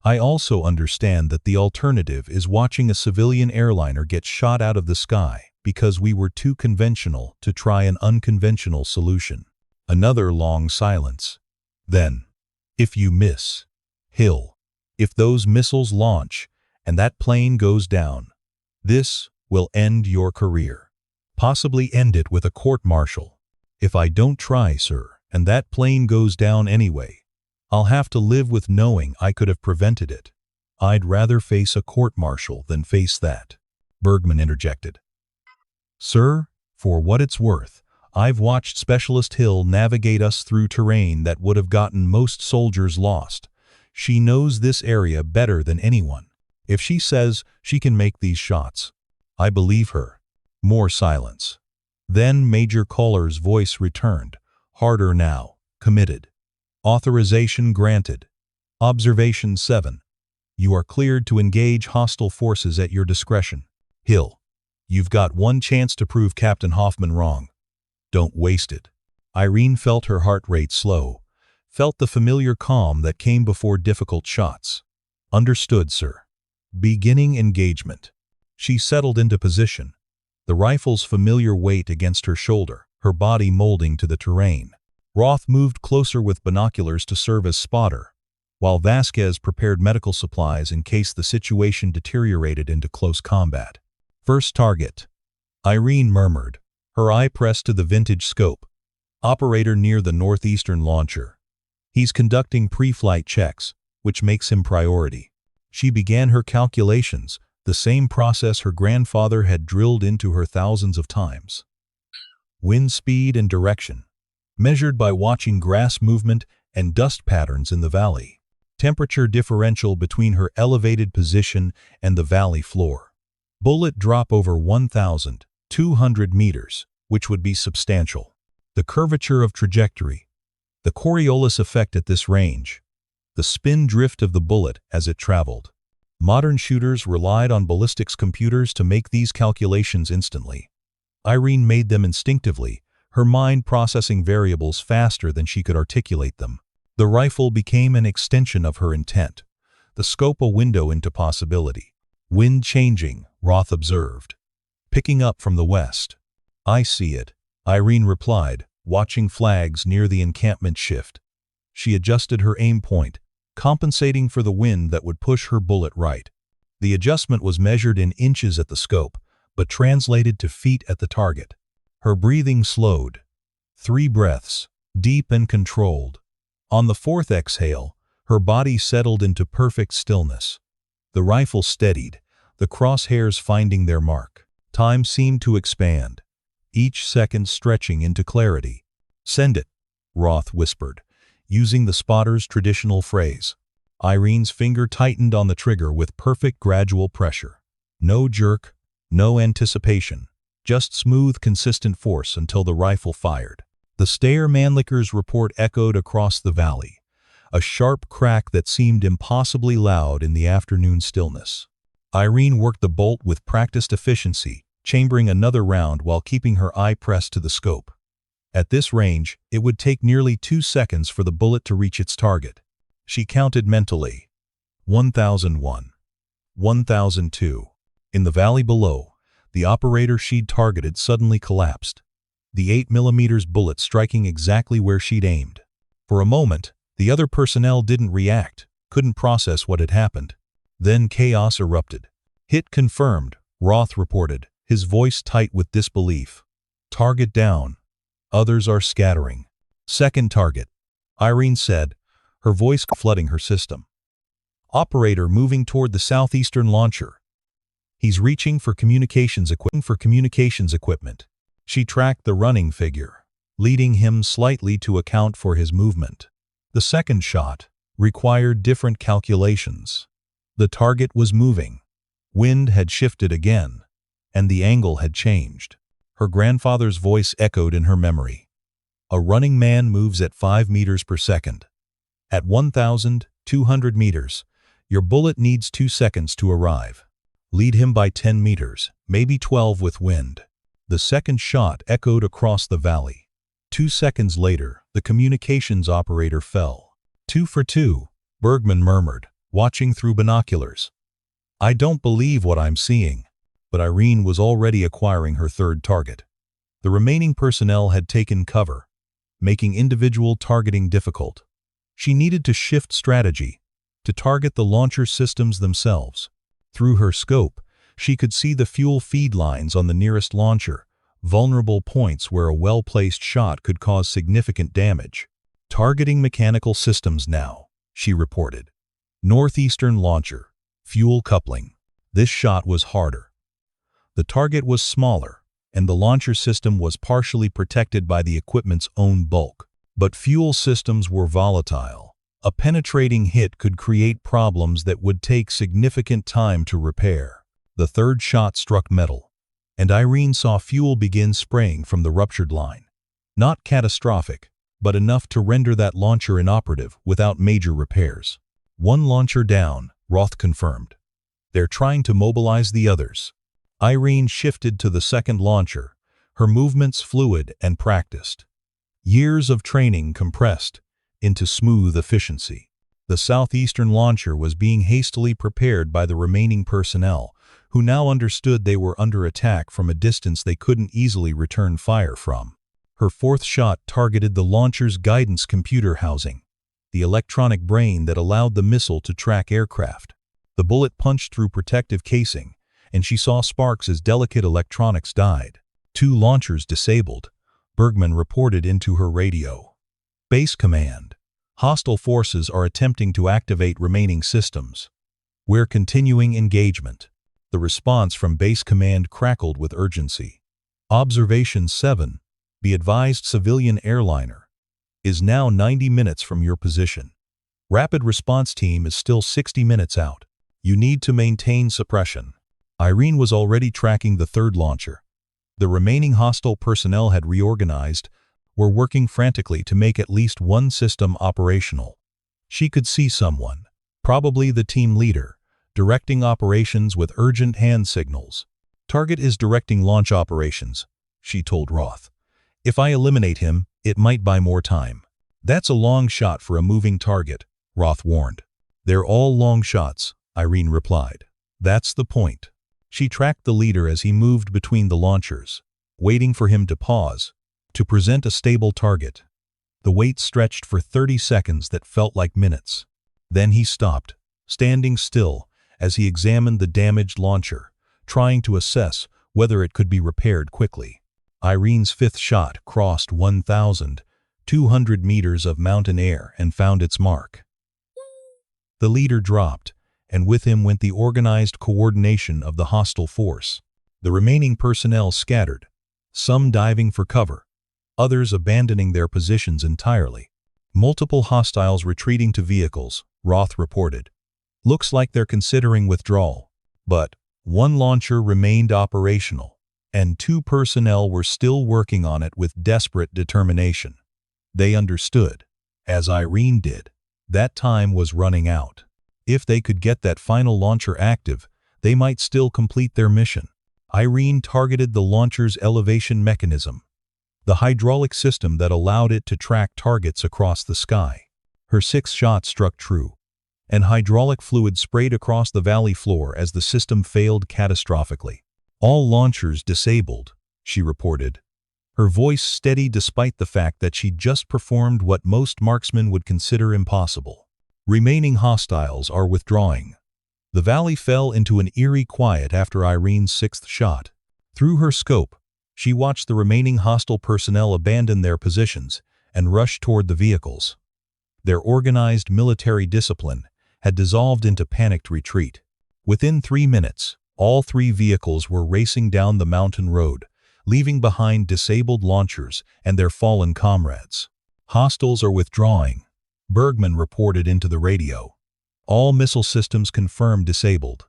I also understand that the alternative is watching a civilian airliner get shot out of the sky because we were too conventional to try an unconventional solution. Another long silence. Then, if you miss, Hill, if those missiles launch and that plane goes down, this will end your career. Possibly end it with a court-martial. If I don't try, sir, and that plane goes down anyway, I'll have to live with knowing I could have prevented it. I'd rather face a court-martial than face that. Bergman interjected. Sir, for what it's worth, I've watched Specialist Hill navigate us through terrain that would have gotten most soldiers lost. She knows this area better than anyone. If she says she can make these shots, I believe her. More silence. Then Major Kohler's voice returned, harder now, committed. Authorization granted. Observation 7. You are cleared to engage hostile forces at your discretion. Hill, you've got one chance to prove Captain Hoffman wrong. Don't waste it. Irene felt her heart rate slow, felt the familiar calm that came before difficult shots. Understood, sir. Beginning engagement. She settled into position, the rifle's familiar weight against her shoulder, her body molding to the terrain. Roth moved closer with binoculars to serve as spotter, while Vasquez prepared medical supplies in case the situation deteriorated into close combat. First target, Irene murmured, her eye pressed to the vintage scope. Operator near the northeastern launcher. He's conducting pre-flight checks, which makes him priority. She began her calculations, the same process her grandfather had drilled into her thousands of times. Wind speed and direction, measured by watching grass movement and dust patterns in the valley. Temperature differential between her elevated position and the valley floor. Bullet drop over 1,200 meters, which would be substantial. The curvature of trajectory. The Coriolis effect at this range. The spin drift of the bullet as it traveled. Modern shooters relied on ballistics computers to make these calculations instantly. Irene made them instinctively, her mind processing variables faster than she could articulate them. The rifle became an extension of her intent, the scope a window into possibility. Wind changing, Roth observed. Picking up from the west. I see it, Irene replied, watching flags near the encampment shift. She adjusted her aim point, compensating for the wind that would push her bullet right. The adjustment was measured in inches at the scope, but translated to feet at the target. Her breathing slowed. 3 breaths, deep and controlled. On the 4th exhale, her body settled into perfect stillness. The rifle steadied, the crosshairs finding their mark. Time seemed to expand, each second stretching into clarity. Send it, Roth whispered, using the spotter's traditional phrase. Irene's finger tightened on the trigger with perfect gradual pressure. No jerk, no anticipation, just smooth, consistent force until the rifle fired. The Steyr-Mannlicher's report echoed across the valley, a sharp crack that seemed impossibly loud in the afternoon stillness. Irene worked the bolt with practiced efficiency, chambering another round while keeping her eye pressed to the scope. At this range, it would take nearly 2 seconds for the bullet to reach its target. She counted mentally. 1,001. 1,002. In the valley below, the operator she'd targeted suddenly collapsed, the 8mm bullet striking exactly where she'd aimed. For a moment, the other personnel didn't react, couldn't process what had happened. Then chaos erupted. Hit confirmed, Roth reported, his voice tight with disbelief. Target down. Others are scattering. Second target, Irene said, her voice flooding her system. Operator moving toward the southeastern launcher. He's reaching for communications equipment. She tracked the running figure, leading him slightly to account for his movement. The second shot required different calculations. The target was moving. Wind had shifted again, and the angle had changed. Her grandfather's voice echoed in her memory. A running man moves at 5 meters per second. At 1,200 meters, your bullet needs 2 seconds to arrive. Lead him by 10 meters, maybe 12 with wind. The second shot echoed across the valley. 2 seconds later, the communications operator fell. 2 for 2, Bergman murmured, watching through binoculars. I don't believe what I'm seeing. But Irene was already acquiring her third target. The remaining personnel had taken cover, making individual targeting difficult. She needed to shift strategy, to target the launcher systems themselves. Through her scope, she could see the fuel feed lines on the nearest launcher, vulnerable points where a well-placed shot could cause significant damage. Targeting mechanical systems now, she reported. Northeastern launcher, fuel coupling. This shot was harder. The target was smaller, and the launcher system was partially protected by the equipment's own bulk. But fuel systems were volatile. A penetrating hit could create problems that would take significant time to repair. The third shot struck metal, and Irene saw fuel begin spraying from the ruptured line. Not catastrophic, but enough to render that launcher inoperative without major repairs. One launcher down, Roth confirmed. They're trying to mobilize the others. Irene shifted to the second launcher, her movements fluid and practiced. Years of training compressed into smooth efficiency. The southeastern launcher was being hastily prepared by the remaining personnel, who now understood they were under attack from a distance they couldn't easily return fire from. Her fourth shot targeted the launcher's guidance computer housing, the electronic brain that allowed the missile to track aircraft. The bullet punched through protective casing, and she saw sparks as delicate electronics died. 2 launchers disabled, Bergman reported into her radio. Base Command. Hostile forces are attempting to activate remaining systems. We're continuing engagement. The response from Base Command crackled with urgency. Observation 7. The advised civilian airliner is now 90 minutes from your position. Rapid response team is still 60 minutes out. You need to maintain suppression. Irene was already tracking the 3rd launcher. The remaining hostile personnel had reorganized, were working frantically to make at least one system operational. She could see someone, probably the team leader, directing operations with urgent hand signals. Target is directing launch operations, she told Roth. If I eliminate him, it might buy more time. That's a long shot for a moving target, Roth warned. They're all long shots, Irene replied. That's the point. She tracked the leader as he moved between the launchers, waiting for him to pause, to present a stable target. The wait stretched for 30 seconds that felt like minutes. Then he stopped, standing still as he examined the damaged launcher, trying to assess whether it could be repaired quickly. Irene's 5th shot crossed 1,200 meters of mountain air and found its mark. The leader dropped, and with him went the organized coordination of the hostile force. The remaining personnel scattered, some diving for cover, others abandoning their positions entirely. Multiple hostiles retreating to vehicles, Roth reported. Looks like they're considering withdrawal, but 1 launcher remained operational, and 2 personnel were still working on it with desperate determination. They understood, as Irene did, that time was running out. If they could get that final launcher active, they might still complete their mission. Irene targeted the launcher's elevation mechanism, the hydraulic system that allowed it to track targets across the sky. Her 6th shot struck true, and hydraulic fluid sprayed across the valley floor as the system failed catastrophically. All launchers disabled, she reported, her voice steady despite the fact that she'd just performed what most marksmen would consider impossible. Remaining hostiles are withdrawing. The valley fell into an eerie quiet after Irene's 6th shot. Through her scope, she watched the remaining hostile personnel abandon their positions and rush toward the vehicles. Their organized military discipline had dissolved into panicked retreat. Within 3 minutes, all 3 vehicles were racing down the mountain road, leaving behind disabled launchers and their fallen comrades. Hostiles are withdrawing, Bergman reported into the radio. All missile systems confirmed disabled.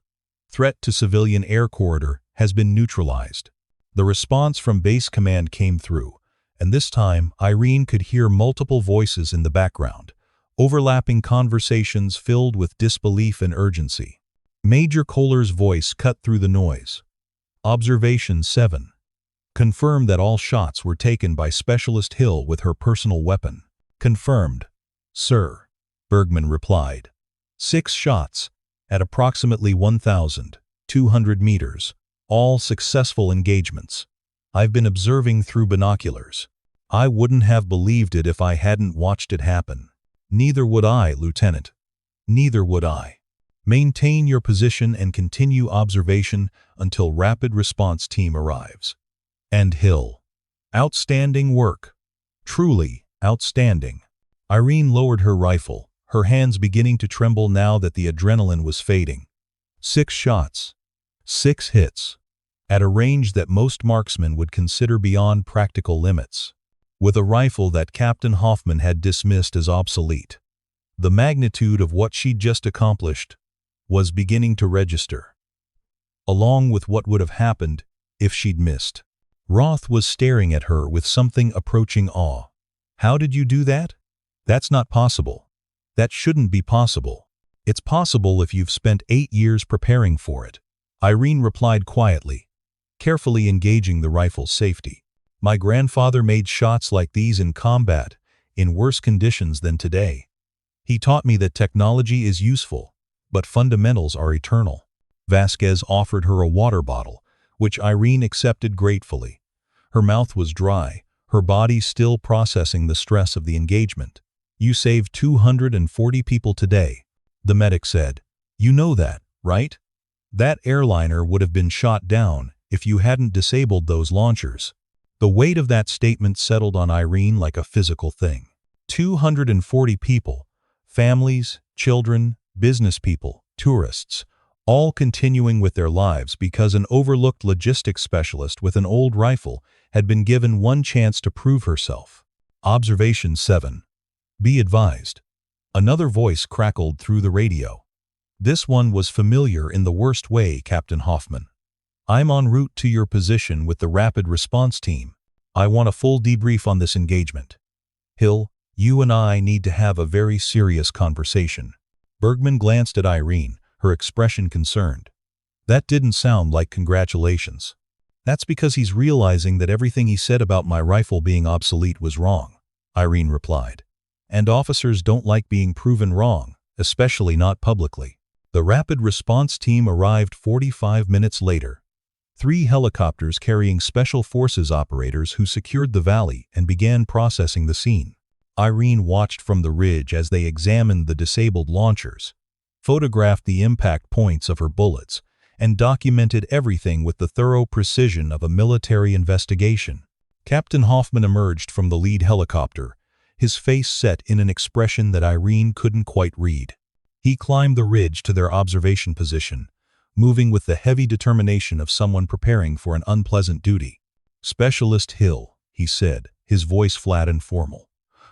Threat to civilian air corridor has been neutralized. The response from Base Command came through, and this time Irene could hear multiple voices in the background, overlapping conversations filled with disbelief and urgency. Major Kohler's voice cut through the noise. Observation 7. Confirmed that all shots were taken by Specialist Hill with her personal weapon. Confirmed, sir, Bergman replied. 6 shots, at approximately 1,200 meters, all successful engagements. I've been observing through binoculars. I wouldn't have believed it if I hadn't watched it happen. Neither would I, Lieutenant. Neither would I. Maintain your position and continue observation until Rapid Response Team arrives. And Hill. Outstanding work. Truly outstanding. Irene lowered her rifle, her hands beginning to tremble now that the adrenaline was fading. 6 shots. 6 hits. At a range that most marksmen would consider beyond practical limits. With a rifle that Captain Hoffman had dismissed as obsolete. The magnitude of what she'd just accomplished was beginning to register, along with what would have happened if she'd missed. Roth was staring at her with something approaching awe. How did you do that? That's not possible. That shouldn't be possible. It's possible if you've spent 8 years preparing for it. Irene replied quietly, carefully engaging the rifle's safety. My grandfather made shots like these in combat, in worse conditions than today. He taught me that technology is useful, but fundamentals are eternal. Vasquez offered her a water bottle, which Irene accepted gratefully. Her mouth was dry, her body still processing the stress of the engagement. "You saved 240 people today," the medic said. "You know that, right? That airliner would have been shot down if you hadn't disabled those launchers." The weight of that statement settled on Irene like a physical thing. 240 people, families, children, business people, tourists, all continuing with their lives because an overlooked logistics specialist with an old rifle had been given one chance to prove herself. Observation 7. Be advised. Another voice crackled through the radio. "This one was familiar in the worst way, Captain Hoffman. I'm en route to your position with the rapid response team. I want a full debrief on this engagement. Hill, you and I need to have a very serious conversation." Bergman glanced at Irene, her expression concerned. "That didn't sound like congratulations." "That's because he's realizing that everything he said about my rifle being obsolete was wrong," Irene replied. "And officers don't like being proven wrong, especially not publicly." The rapid response team arrived 45 minutes later. 3 helicopters carrying Special Forces operators who secured the valley and began processing the scene. Irene watched from the ridge as they examined the disabled launchers, photographed the impact points of her bullets, and documented everything with the thorough precision of a military investigation. Captain Hoffman emerged from the lead helicopter, his face set in an expression that Irene couldn't quite read. He climbed the ridge to their observation position, moving with the heavy determination of someone preparing for an unpleasant duty. "Specialist Hill," he said, his voice flat and formal.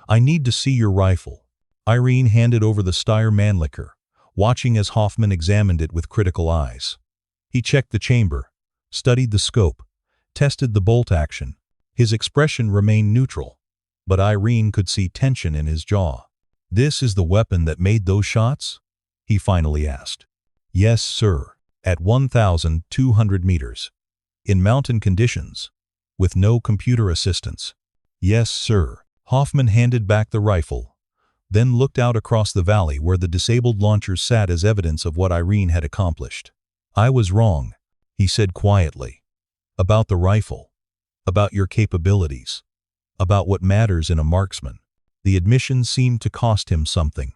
"I need to see your rifle." Irene handed over the Steyr Mannlicher, watching as Hoffman examined it with critical eyes. He checked the chamber, studied the scope, tested the bolt action. His expression remained neutral, but Irene could see tension in his jaw. "This is the weapon that made those shots?" he finally asked. "Yes, sir. At 1,200 meters. In mountain conditions. With no computer assistance." "Yes, sir." Hoffman handed back the rifle, then looked out across the valley where the disabled launchers sat as evidence of what Irene had accomplished. "I was wrong," he said quietly. "About the rifle. About your capabilities. About what matters in a marksman." The admission seemed to cost him something,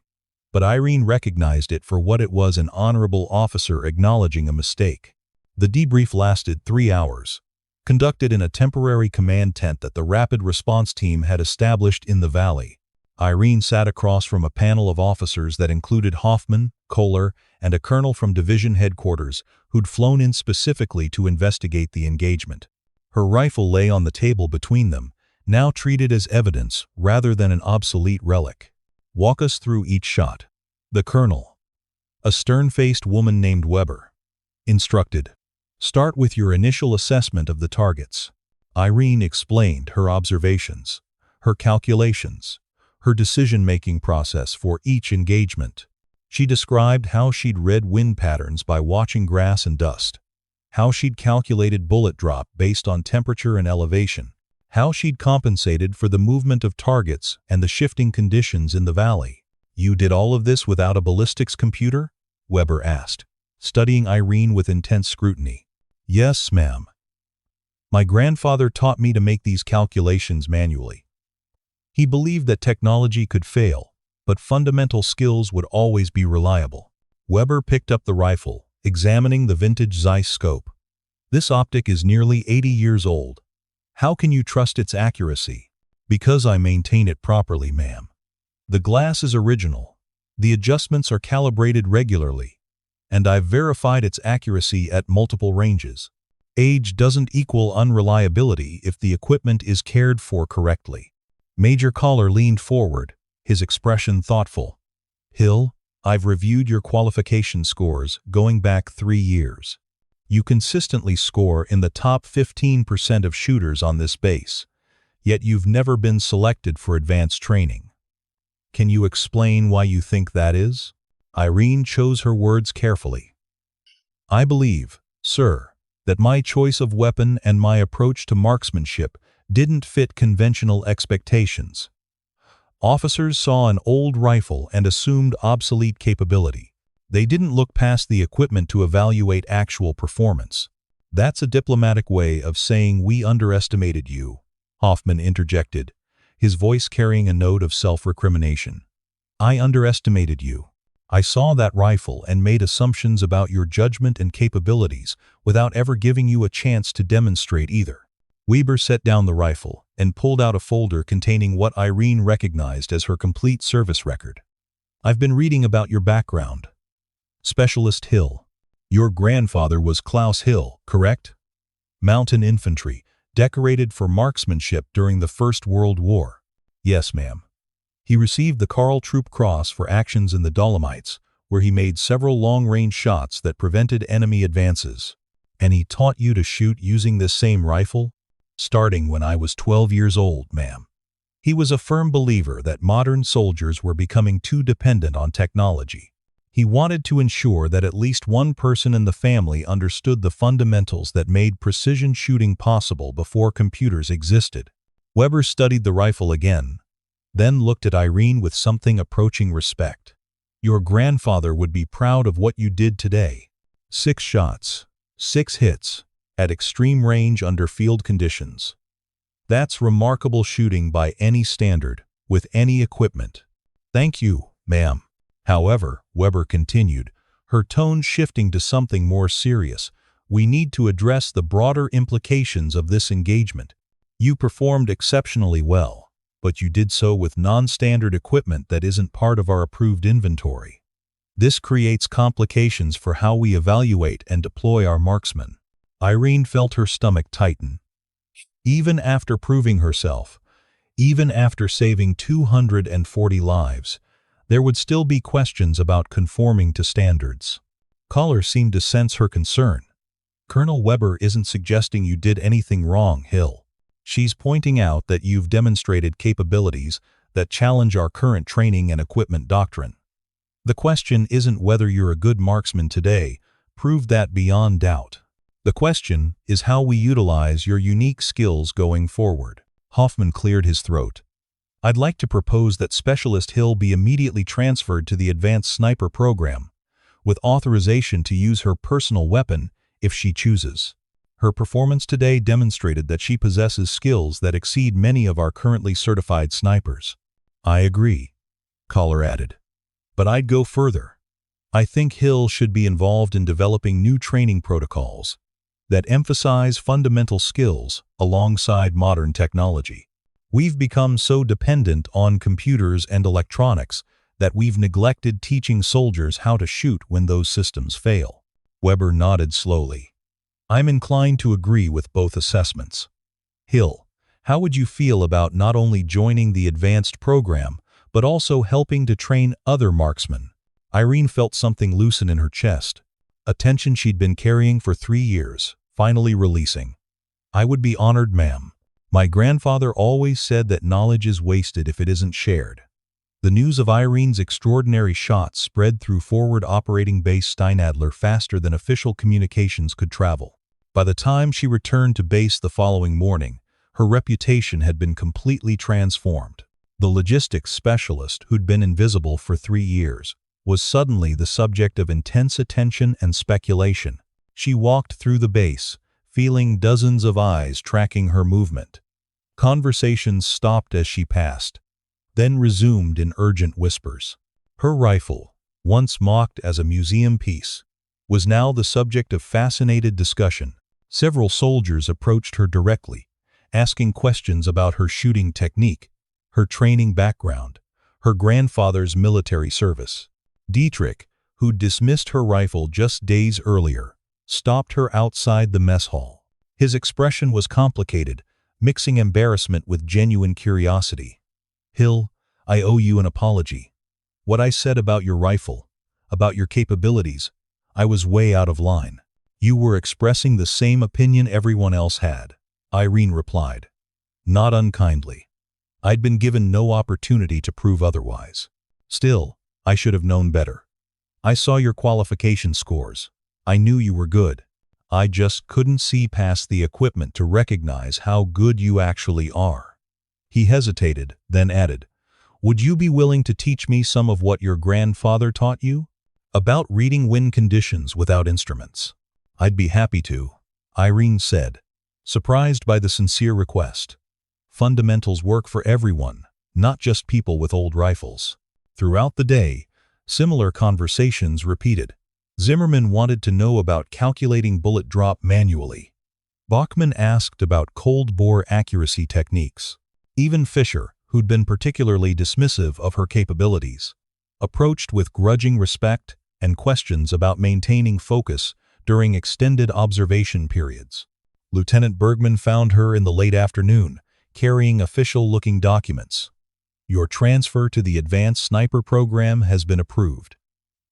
but Irene recognized it for what it was: an honorable officer acknowledging a mistake. The debrief lasted 3 hours, conducted in a temporary command tent that the rapid response team had established in the valley. Irene sat across from a panel of officers that included Hoffman, Kohler, and a colonel from division headquarters who'd flown in specifically to investigate the engagement. Her rifle lay on the table between them, now treated as evidence rather than an obsolete relic. "Walk us through each shot," the colonel, a stern-faced woman named Weber, instructed. "Start with your initial assessment of the targets." Irene explained her observations, her calculations, her decision-making process for each engagement. She described how she'd read wind patterns by watching grass and dust, how she'd calculated bullet drop based on temperature and elevation, how she'd compensated for the movement of targets and the shifting conditions in the valley. "You did all of this without a ballistics computer?" Weber asked, studying Irene with intense scrutiny. "Yes, ma'am. My grandfather taught me to make these calculations manually. He believed that technology could fail, but fundamental skills would always be reliable." Weber picked up the rifle, examining the vintage Zeiss scope. "This optic is nearly 80 years old. How can you trust its accuracy?" "Because I maintain it properly, ma'am. The glass is original. The adjustments are calibrated regularly, and I've verified its accuracy at multiple ranges. Age doesn't equal unreliability if the equipment is cared for correctly." Major Kohler leaned forward, his expression thoughtful. "Hill, I've reviewed your qualification scores going back 3 years. You consistently score in the top 15% of shooters on this base, yet you've never been selected for advanced training. Can you explain why you think that is?" Irene chose her words carefully. "I believe, sir, that my choice of weapon and my approach to marksmanship didn't fit conventional expectations. Officers saw an old rifle and assumed obsolete capability. They didn't look past the equipment to evaluate actual performance. That's a diplomatic way of saying we underestimated you, Hoffman interjected, his voice carrying a note of self-recrimination. I underestimated you. I saw that rifle and made assumptions about your judgment and capabilities without ever giving you a chance to demonstrate either. Weber set down the rifle and pulled out a folder containing what Irene recognized as her complete service record. I've been reading about your background. Specialist Hill. Your grandfather was Klaus Hill, correct? Mountain infantry, decorated for marksmanship during the First World War. Yes, ma'am. He received the Karl Troop Cross for actions in the Dolomites, where he made several long-range shots that prevented enemy advances. And he taught you to shoot using this same rifle? Starting when I was 12 years old, ma'am. He was a firm believer that modern soldiers were becoming too dependent on technology. He wanted to ensure that at least one person in the family understood the fundamentals that made precision shooting possible before computers existed. Weber studied the rifle again, then looked at Irene with something approaching respect. Your grandfather would be proud of what you did today. 6 shots, 6 hits, at extreme range under field conditions. That's remarkable shooting by any standard, with any equipment. Thank you, ma'am. However, Weber continued, her tone shifting to something more serious, we need to address the broader implications of this engagement. You performed exceptionally well, but you did so with non-standard equipment that isn't part of our approved inventory. This creates complications for how we evaluate and deploy our marksmen. Irene felt her stomach tighten. Even after proving herself, even after saving 240 lives, there would still be questions about conforming to standards. Collar seemed to sense her concern. Colonel Weber isn't suggesting you did anything wrong, Hill. She's pointing out that you've demonstrated capabilities that challenge our current training and equipment doctrine. The question isn't whether you're a good marksman today, prove that beyond doubt. The question is how we utilize your unique skills going forward. Hoffman cleared his throat. I'd like to propose that Specialist Hill be immediately transferred to the Advanced Sniper program, with authorization to use her personal weapon if she chooses. Her performance today demonstrated that she possesses skills that exceed many of our currently certified snipers. I agree, Collar added. But I'd go further. I think Hill should be involved in developing new training protocols that emphasize fundamental skills alongside modern technology. We've become so dependent on computers and electronics that we've neglected teaching soldiers how to shoot when those systems fail. Weber nodded slowly. I'm inclined to agree with both assessments. Hill, how would you feel about not only joining the advanced program, but also helping to train other marksmen? Irene felt something loosen in her chest, a tension she'd been carrying for 3 years, finally releasing. I would be honored, ma'am. My grandfather always said that knowledge is wasted if it isn't shared. The news of Irene's extraordinary shots spread through Forward Operating Base Steinadler faster than official communications could travel. By the time she returned to base the following morning, her reputation had been completely transformed. The logistics specialist, who'd been invisible for 3 years, was suddenly the subject of intense attention and speculation. She walked through the base, feeling dozens of eyes tracking her movement. Conversations stopped as she passed, then resumed in urgent whispers. Her rifle, once mocked as a museum piece, was now the subject of fascinated discussion. Several soldiers approached her directly, asking questions about her shooting technique, her training background, her grandfather's military service. Dietrich, who'd dismissed her rifle just days earlier, stopped her outside the mess hall. His expression was complicated, mixing embarrassment with genuine curiosity. Hill, I owe you an apology. What I said about your rifle, about your capabilities, I was way out of line. You were expressing the same opinion everyone else had, Irene replied. Not unkindly. I'd been given no opportunity to prove otherwise. Still, I should have known better. I saw your qualification scores. I knew you were good. I just couldn't see past the equipment to recognize how good you actually are. He hesitated, then added, would you be willing to teach me some of what your grandfather taught you? About reading wind conditions without instruments. I'd be happy to, Irene said, surprised by the sincere request. Fundamentals work for everyone, not just people with old rifles. Throughout the day, similar conversations repeated. Zimmerman wanted to know about calculating bullet drop manually. Bachmann asked about cold-bore accuracy techniques. Even Fisher, who'd been particularly dismissive of her capabilities, approached with grudging respect and questions about maintaining focus during extended observation periods. Lieutenant Bergman found her in the late afternoon, carrying official-looking documents. Your transfer to the Advanced Sniper program has been approved.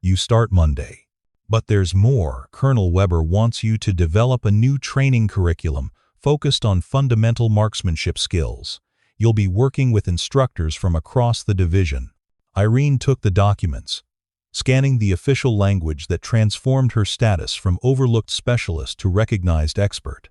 You start Monday. But there's more. Colonel Weber wants you to develop a new training curriculum focused on fundamental marksmanship skills. You'll be working with instructors from across the division. Irene took the documents, scanning the official language that transformed her status from overlooked specialist to recognized expert.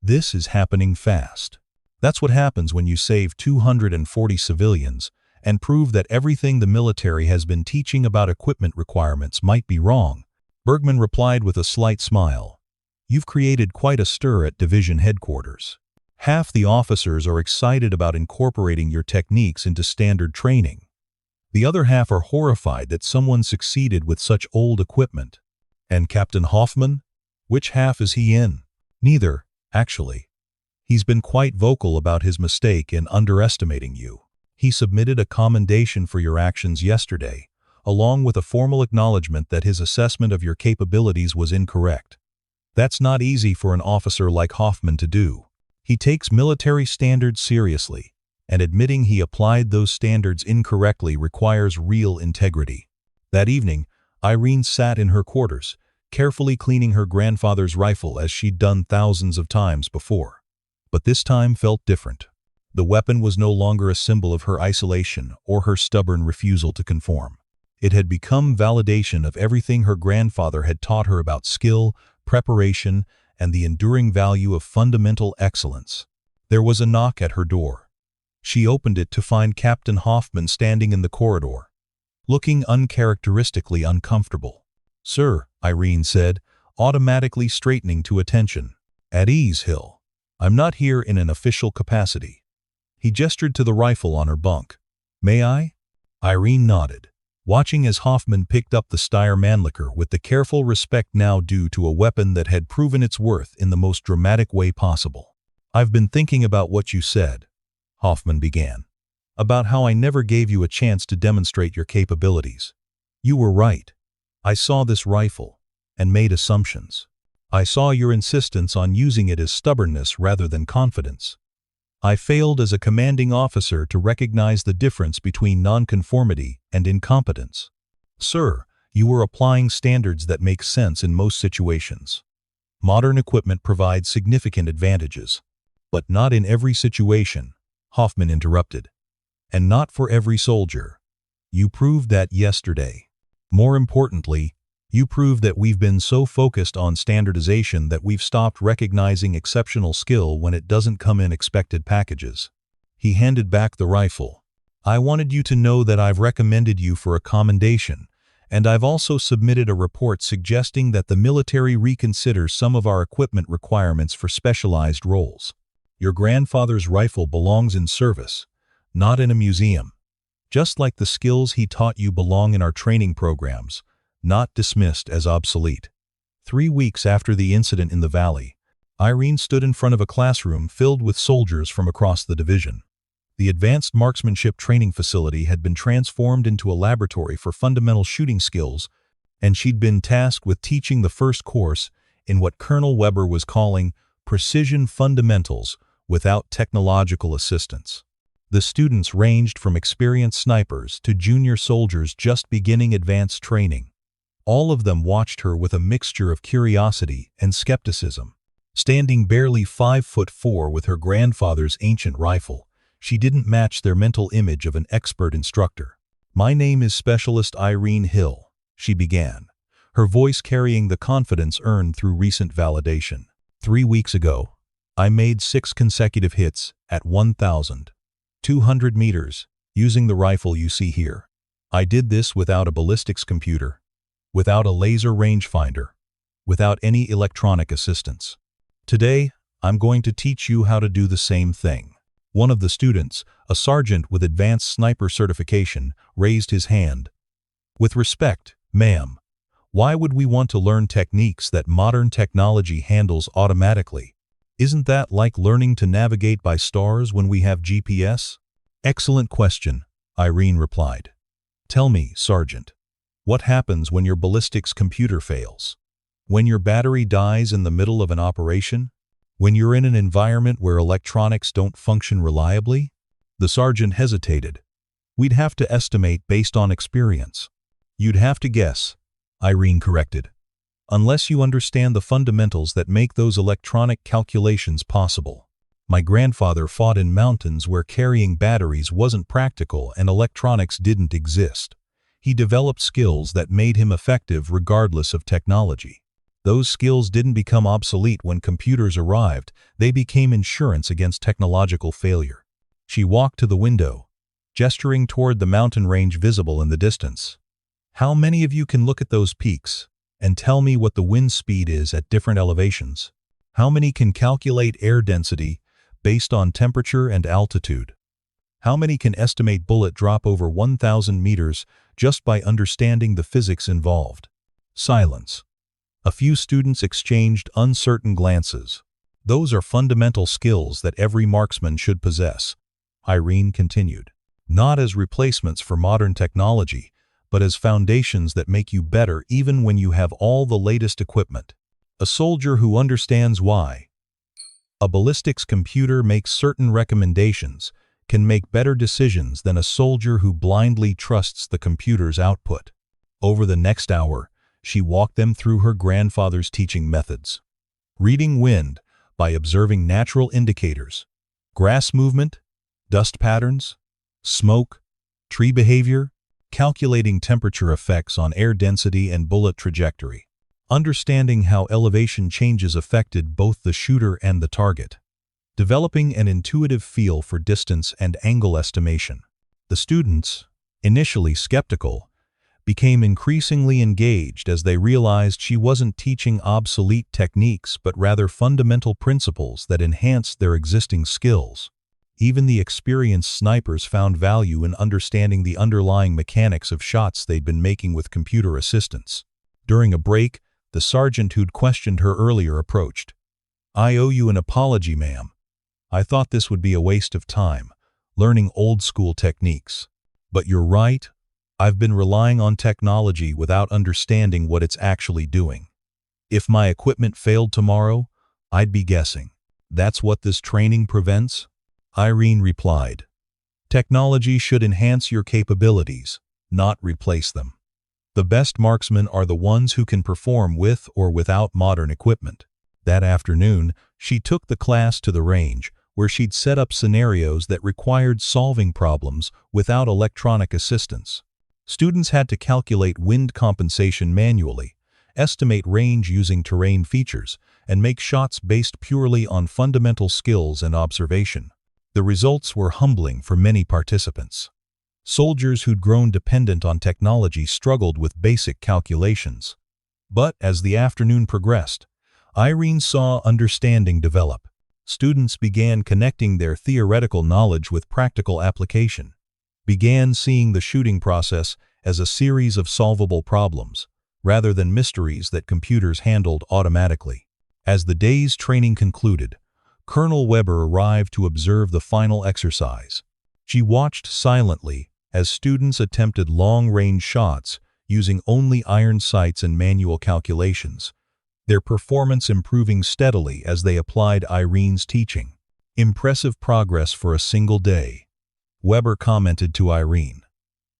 This is happening fast. That's what happens when you save 240 civilians and prove that everything the military has been teaching about equipment requirements might be wrong. Bergman replied with a slight smile. You've created quite a stir at division headquarters. Half the officers are excited about incorporating your techniques into standard training. The other half are horrified that someone succeeded with such old equipment. And Captain Hoffman? Which half is he in? Neither, actually. He's been quite vocal about his mistake in underestimating you. He submitted a commendation for your actions yesterday, along with a formal acknowledgement that his assessment of your capabilities was incorrect. That's not easy for an officer like Hoffman to do. He takes military standards seriously, and admitting he applied those standards incorrectly requires real integrity. That evening, Irene sat in her quarters, carefully cleaning her grandfather's rifle as she'd done thousands of times before. But this time felt different. The weapon was no longer a symbol of her isolation or her stubborn refusal to conform. It had become validation of everything her grandfather had taught her about skill, preparation, and the enduring value of fundamental excellence. There was a knock at her door. She opened it to find Captain Hoffman standing in the corridor, looking uncharacteristically uncomfortable. "Sir," Irene said, automatically straightening to attention. "At ease, Hill. I'm not here in an official capacity." He gestured to the rifle on her bunk. "May I?" Irene nodded, watching as Hoffman picked up the Steyr Mannlicher with the careful respect now due to a weapon that had proven its worth in the most dramatic way possible. "I've been thinking about what you said," Hoffman began, "about how I never gave you a chance to demonstrate your capabilities. You were right. I saw this rifle and made assumptions. I saw your insistence on using it as stubbornness rather than confidence. I failed as a commanding officer to recognize the difference between nonconformity and incompetence. Sir, you were applying standards that make sense in most situations. Modern equipment provides significant advantages. But not in every situation," Hoffman interrupted. "And not for every soldier. You proved that yesterday. More importantly, you proved that we've been so focused on standardization that we've stopped recognizing exceptional skill when it doesn't come in expected packages." He handed back the rifle. "I wanted you to know that I've recommended you for a commendation, and I've also submitted a report suggesting that the military reconsider some of our equipment requirements for specialized roles. Your grandfather's rifle belongs in service, not in a museum. Just like the skills he taught you belong in our training programs, not dismissed as obsolete." 3 weeks after the incident in the valley, Irene stood in front of a classroom filled with soldiers from across the division. The advanced marksmanship training facility had been transformed into a laboratory for fundamental shooting skills, and she'd been tasked with teaching the first course in what Colonel Weber was calling precision fundamentals without technological assistance. The students ranged from experienced snipers to junior soldiers just beginning advanced training. All of them watched her with a mixture of curiosity and skepticism. Standing barely 5'4" with her grandfather's ancient rifle, she didn't match their mental image of an expert instructor. "My name is Specialist Irene Hill," she began, her voice carrying the confidence earned through recent validation. 3 weeks ago, I made 6 consecutive hits at 1,200 meters using the rifle you see here. I did this without a ballistics computer, without a laser rangefinder, without any electronic assistance. Today, I'm going to teach you how to do the same thing. One of the students, a sergeant with advanced sniper certification, raised his hand. With respect, ma'am, why would we want to learn techniques that modern technology handles automatically? Isn't that like learning to navigate by stars when we have GPS? Excellent question, Irene replied. Tell me, Sergeant, what happens when your ballistics computer fails? When your battery dies in the middle of an operation? When you're in an environment where electronics don't function reliably? The sergeant hesitated. We'd have to estimate based on experience. You'd have to guess, Irene corrected. Unless you understand the fundamentals that make those electronic calculations possible. My grandfather fought in mountains where carrying batteries wasn't practical and electronics didn't exist. He developed skills that made him effective regardless of technology. Those skills didn't become obsolete when computers arrived, they became insurance against technological failure. She walked to the window, gesturing toward the mountain range visible in the distance. How many of you can look at those peaks and tell me what the wind speed is at different elevations? How many can calculate air density based on temperature and altitude? How many can estimate bullet drop over 1,000 meters just by understanding the physics involved? Silence. A few students exchanged uncertain glances. Those are fundamental skills that every marksman should possess, Irene continued. Not as replacements for modern technology, but as foundations that make you better even when you have all the latest equipment. A soldier who understands why a ballistics computer makes certain recommendations can make better decisions than a soldier who blindly trusts the computer's output. Over the next hour, she walked them through her grandfather's teaching methods. Reading wind by observing natural indicators, grass movement, dust patterns, smoke, tree behavior, calculating temperature effects on air density and bullet trajectory, understanding how elevation changes affected both the shooter and the target, developing an intuitive feel for distance and angle estimation. The students, initially skeptical, became increasingly engaged as they realized she wasn't teaching obsolete techniques but rather fundamental principles that enhanced their existing skills. Even the experienced snipers found value in understanding the underlying mechanics of shots they'd been making with computer assistance. During a break, the sergeant who'd questioned her earlier approached. I owe you an apology, ma'am. I thought this would be a waste of time, learning old-school techniques. But you're right. I've been relying on technology without understanding what it's actually doing. If my equipment failed tomorrow, I'd be guessing. That's what this training prevents? Irene replied. Technology should enhance your capabilities, not replace them. The best marksmen are the ones who can perform with or without modern equipment. That afternoon, she took the class to the range, where she'd set up scenarios that required solving problems without electronic assistance. Students had to calculate wind compensation manually, estimate range using terrain features, and make shots based purely on fundamental skills and observation. The results were humbling for many participants. Soldiers who'd grown dependent on technology struggled with basic calculations. But as the afternoon progressed, Irene saw understanding develop. Students began connecting their theoretical knowledge with practical application, began seeing the shooting process as a series of solvable problems, rather than mysteries that computers handled automatically. As the day's training concluded, Colonel Weber arrived to observe the final exercise. She watched silently as students attempted long-range shots using only iron sights and manual calculations, their performance improving steadily as they applied Irene's teaching. Impressive progress for a single day. Weber commented to Irene.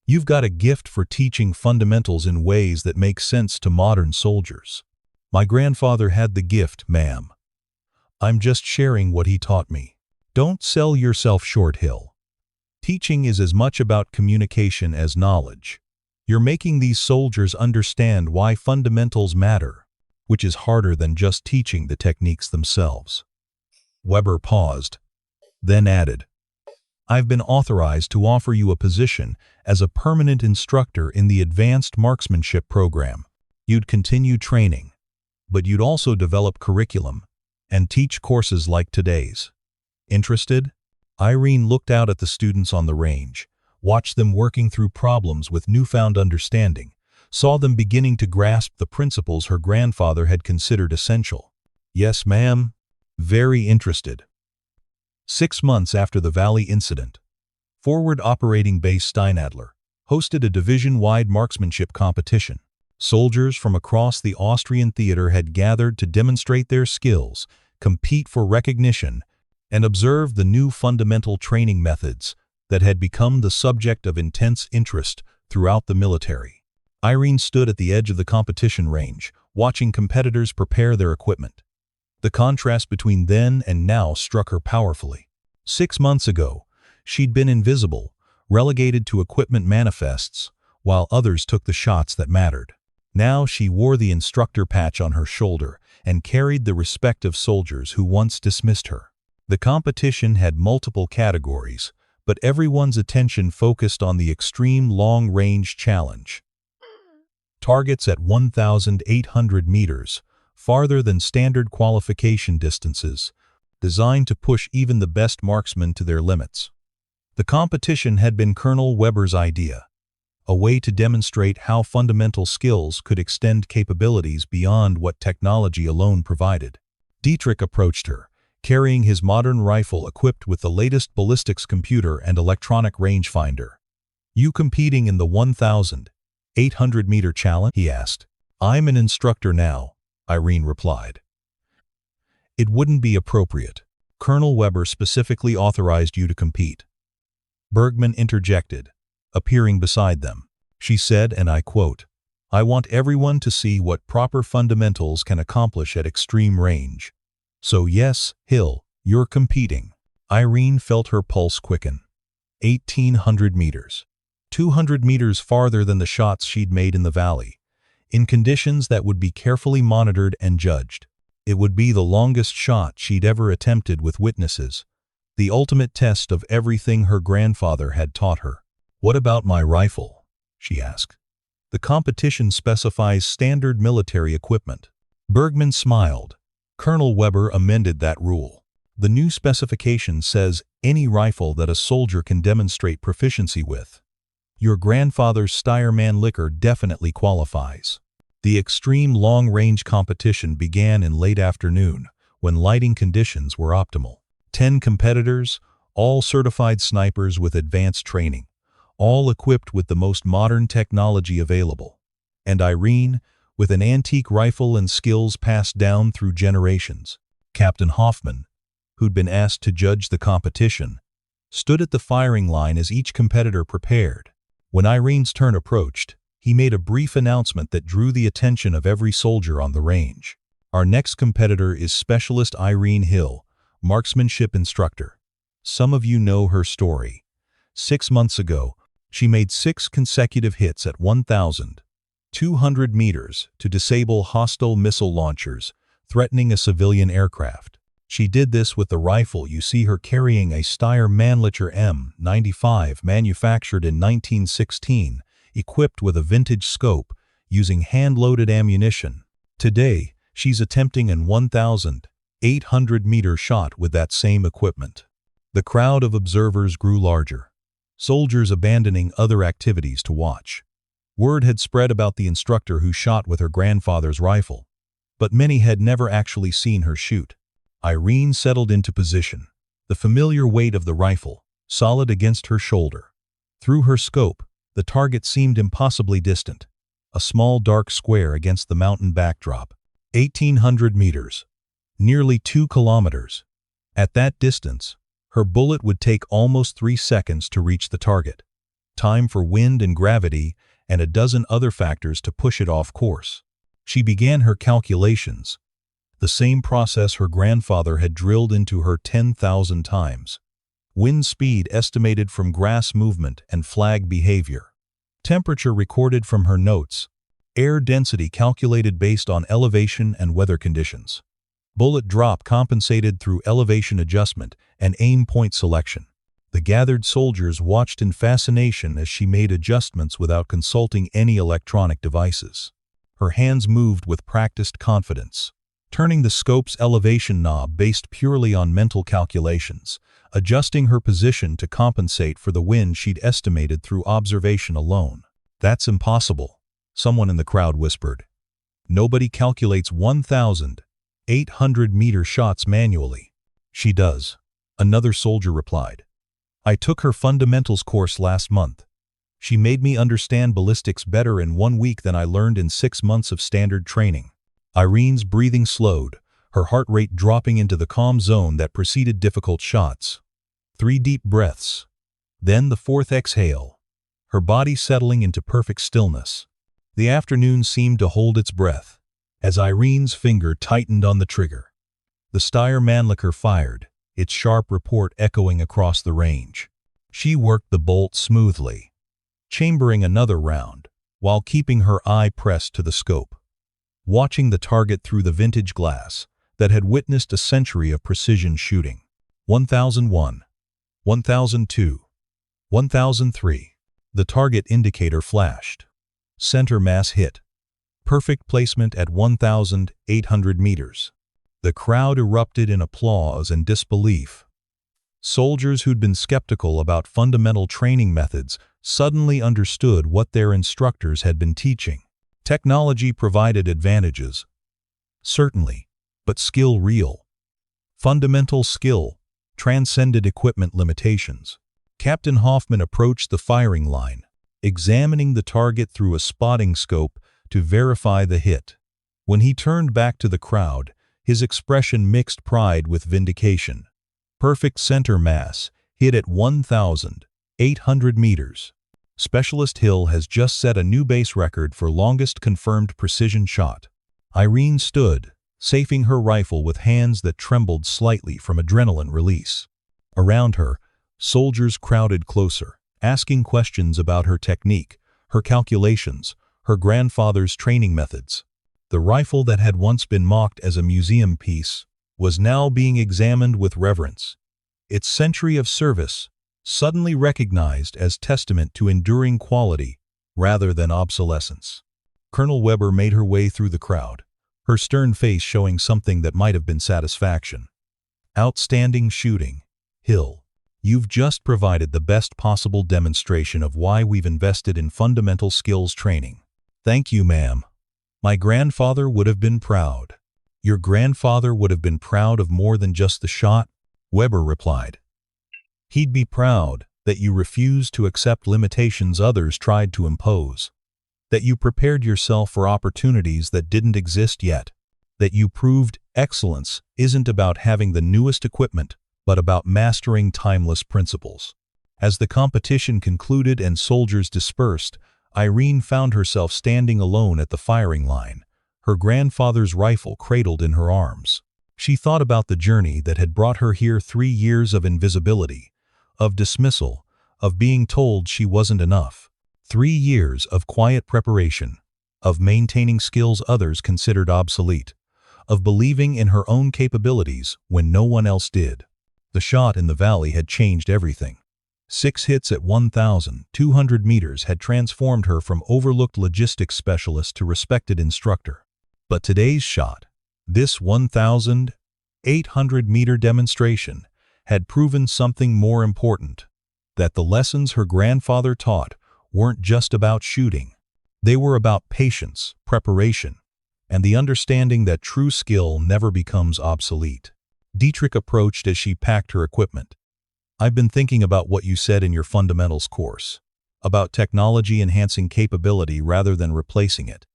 You've got a gift for teaching fundamentals in ways that make sense to modern soldiers. My grandfather had the gift, ma'am. I'm just sharing what he taught me. Don't sell yourself short, Hill. Teaching is as much about communication as knowledge. You're making these soldiers understand why fundamentals matter, which is harder than just teaching the techniques themselves. Weber paused, then added, I've been authorized to offer you a position as a permanent instructor in the Advanced Marksmanship program. You'd continue training, but you'd also develop curriculum and teach courses like today's. Interested? Irene looked out at the students on the range, watched them working through problems with newfound understanding, saw them beginning to grasp the principles her grandfather had considered essential. "Yes, ma'am." Very interested. 6 months after the Valley incident, Forward Operating Base Steinadler hosted a division-wide marksmanship competition. Soldiers from across the Austrian theater had gathered to demonstrate their skills, compete for recognition, and observe the new fundamental training methods that had become the subject of intense interest throughout the military. Irene stood at the edge of the competition range, watching competitors prepare their equipment. The contrast between then and now struck her powerfully. 6 months ago, she'd been invisible, relegated to equipment manifests, while others took the shots that mattered. Now she wore the instructor patch on her shoulder and carried the respect of soldiers who once dismissed her. The competition had multiple categories, but everyone's attention focused on the extreme long-range challenge. Targets at 1,800 meters, farther than standard qualification distances, designed to push even the best marksmen to their limits. The competition had been Colonel Weber's idea, a way to demonstrate how fundamental skills could extend capabilities beyond what technology alone provided. Dietrich approached her, carrying his modern rifle equipped with the latest ballistics computer and electronic rangefinder. "You competing in the 1,800-meter challenge?" he asked. "I'm an instructor now," Irene replied. "It wouldn't be appropriate. Colonel Weber specifically authorized you to compete." Bergman interjected, appearing beside them. She said, and I quote, "I want everyone to see what proper fundamentals can accomplish at extreme range. So yes, Hill, you're competing." Irene felt her pulse quicken. 1,800 meters. 200 meters farther than the shots she'd made in the valley, in conditions that would be carefully monitored and judged. It would be the longest shot she'd ever attempted with witnesses, the ultimate test of everything her grandfather had taught her. "What about my rifle?" she asked. "The competition specifies standard military equipment." Bergman smiled. Colonel Weber amended that rule. The new specification says any rifle that a soldier can demonstrate proficiency with. Your grandfather's Steyr-Mannlicher definitely qualifies. The extreme long-range competition began in late afternoon, when lighting conditions were optimal. 10 competitors, all certified snipers with advanced training, all equipped with the most modern technology available. And Irene, with an antique rifle and skills passed down through generations. Captain Hoffman, who'd been asked to judge the competition, stood at the firing line as each competitor prepared. When Irene's turn approached, he made a brief announcement that drew the attention of every soldier on the range. "Our next competitor is Specialist Irene Hill, marksmanship instructor. Some of you know her story. 6 months ago, she made 6 consecutive hits at 1,200 meters to disable hostile missile launchers threatening a civilian aircraft. She did this with the rifle you see her carrying, a Steyr-Mannlicher M95 manufactured in 1916, equipped with a vintage scope, using hand-loaded ammunition. Today, she's attempting an 1,800-meter shot with that same equipment." The crowd of observers grew larger, soldiers abandoning other activities to watch. Word had spread about the instructor who shot with her grandfather's rifle, but many had never actually seen her shoot. Irene settled into position, the familiar weight of the rifle solid against her shoulder. Through her scope, the target seemed impossibly distant, a small dark square against the mountain backdrop. 1,800 meters, nearly 2 kilometers. At that distance, her bullet would take almost 3 seconds to reach the target. Time for wind and gravity and a dozen other factors to push it off course. She began her calculations, the same process her grandfather had drilled into her 10,000 times. Wind speed estimated from grass movement and flag behavior. Temperature recorded from her notes. Air density calculated based on elevation and weather conditions. Bullet drop compensated through elevation adjustment and aim point selection. The gathered soldiers watched in fascination as she made adjustments without consulting any electronic devices. Her hands moved with practiced confidence, turning the scope's elevation knob based purely on mental calculations, adjusting her position to compensate for the wind she'd estimated through observation alone. "That's impossible," someone in the crowd whispered. "Nobody calculates 1,800-meter shots manually." "She does," another soldier replied. "I took her fundamentals course last month. She made me understand ballistics better in 1 week than I learned in 6 months of standard training." Irene's breathing slowed, her heart rate dropping into the calm zone that preceded difficult shots. 3 deep breaths. Then the 4th exhale, her body settling into perfect stillness. The afternoon seemed to hold its breath as Irene's finger tightened on the trigger. The Steyr Mannlicher fired, its sharp report echoing across the range. She worked the bolt smoothly, chambering another round while keeping her eye pressed to the scope, watching the target through the vintage glass that had witnessed a century of precision shooting. 1001, 1002, 1003. The target indicator flashed. Center mass hit. Perfect placement at 1,800 meters. The crowd erupted in applause and disbelief. Soldiers who'd been skeptical about fundamental training methods suddenly understood what their instructors had been teaching. Technology provided advantages, certainly, but skill real. Fundamental skill transcended equipment limitations. Captain Hoffman approached the firing line, examining the target through a spotting scope to verify the hit. When he turned back to the crowd, his expression mixed pride with vindication. Perfect center mass, hit at 1,800 meters. Specialist Hill has just set a new base record for longest confirmed precision shot. Irene stood, safing her rifle with hands that trembled slightly from adrenaline release. Around her, soldiers crowded closer, asking questions about her technique, her calculations, her grandfather's training methods. The rifle that had once been mocked as a museum piece was now being examined with reverence. Its century of service suddenly recognized as testament to enduring quality rather than obsolescence. Colonel Weber made her way through the crowd, her stern face showing something that might have been satisfaction. "Outstanding shooting, Hill. You've just provided the best possible demonstration of why we've invested in fundamental skills training." "Thank you, ma'am. My grandfather would have been proud." "Your grandfather would have been proud of more than just the shot," Weber replied. "He'd be proud that you refused to accept limitations others tried to impose, that you prepared yourself for opportunities that didn't exist yet, that you proved excellence isn't about having the newest equipment, but about mastering timeless principles." As the competition concluded and soldiers dispersed, Irene found herself standing alone at the firing line, her grandfather's rifle cradled in her arms. She thought about the journey that had brought her here, 3 years of invisibility, of dismissal, of being told she wasn't enough. 3 years of quiet preparation, of maintaining skills others considered obsolete, of believing in her own capabilities when no one else did. The shot in the valley had changed everything. 6 hits at 1,200 meters had transformed her from overlooked logistics specialist to respected instructor. But today's shot, this 1,800-meter demonstration, had proven something more important, that the lessons her grandfather taught weren't just about shooting. They were about patience, preparation, and the understanding that true skill never becomes obsolete. Dietrich approached as she packed her equipment. "I've been thinking about what you said in your fundamentals course, about technology enhancing capability rather than replacing it.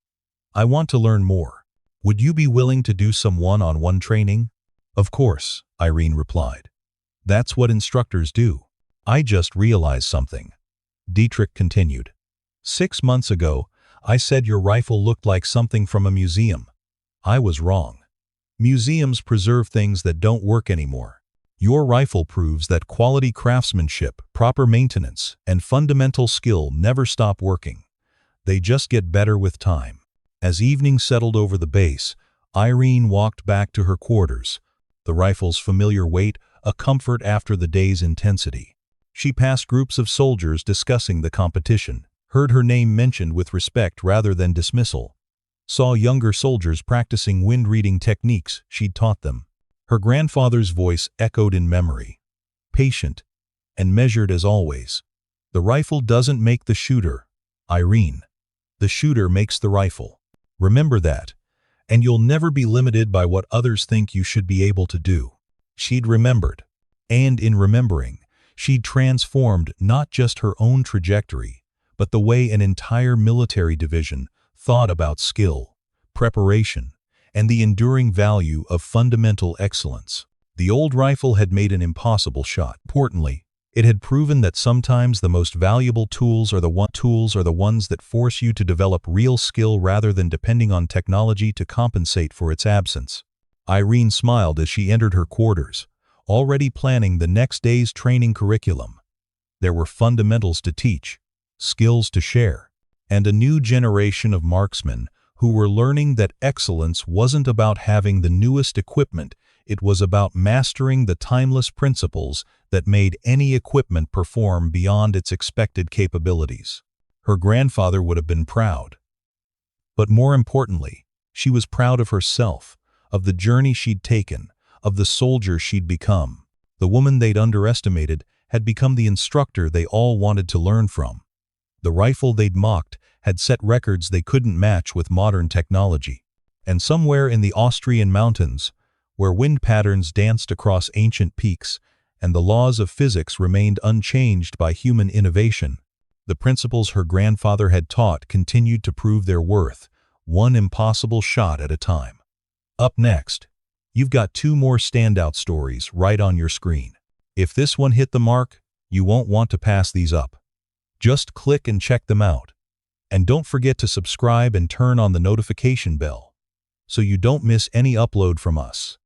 I want to learn more. Would you be willing to do some one-on-one training?" "Of course," Irene replied. "That's what instructors do." "I just realized something," Dietrich continued. 6 months ago, I said your rifle looked like something from a museum. I was wrong. Museums preserve things that don't work anymore. Your rifle proves that quality craftsmanship, proper maintenance, and fundamental skill never stop working. They just get better with time." As evening settled over the base, Irene walked back to her quarters, the rifle's familiar weight a comfort after the day's intensity. She passed groups of soldiers discussing the competition, heard her name mentioned with respect rather than dismissal, saw younger soldiers practicing wind-reading techniques she'd taught them. Her grandfather's voice echoed in memory. patient, and measured as always. The rifle doesn't make the shooter, Irene. The shooter makes the rifle. Remember that, and you'll never be limited by what others think you should be able to do. She'd remembered, and in remembering, she'd transformed not just her own trajectory, but the way an entire military division thought about skill, preparation, and the enduring value of fundamental excellence. The old rifle had made an impossible shot. Importantly, it had proven that sometimes the most valuable tools are the ones that force you to develop real skill rather than depending on technology to compensate for its absence. Irene smiled as she entered her quarters, already planning the next day's training curriculum. There were fundamentals to teach, skills to share, and a new generation of marksmen who were learning that excellence wasn't about having the newest equipment, it was about mastering the timeless principles that made any equipment perform beyond its expected capabilities. Her grandfather would have been proud. But more importantly, she was proud of herself, of the journey she'd taken, of the soldier she'd become. The woman they'd underestimated had become the instructor they all wanted to learn from. The rifle they'd mocked had set records they couldn't match with modern technology. And somewhere in the Austrian mountains, where wind patterns danced across ancient peaks and the laws of physics remained unchanged by human innovation, the principles her grandfather had taught continued to prove their worth, one impossible shot at a time. Up next, you've got 2 more standout stories right on your screen. If this one hit the mark, you won't want to pass these up. Just click and check them out. And don't forget to subscribe and turn on the notification bell so you don't miss any upload from us.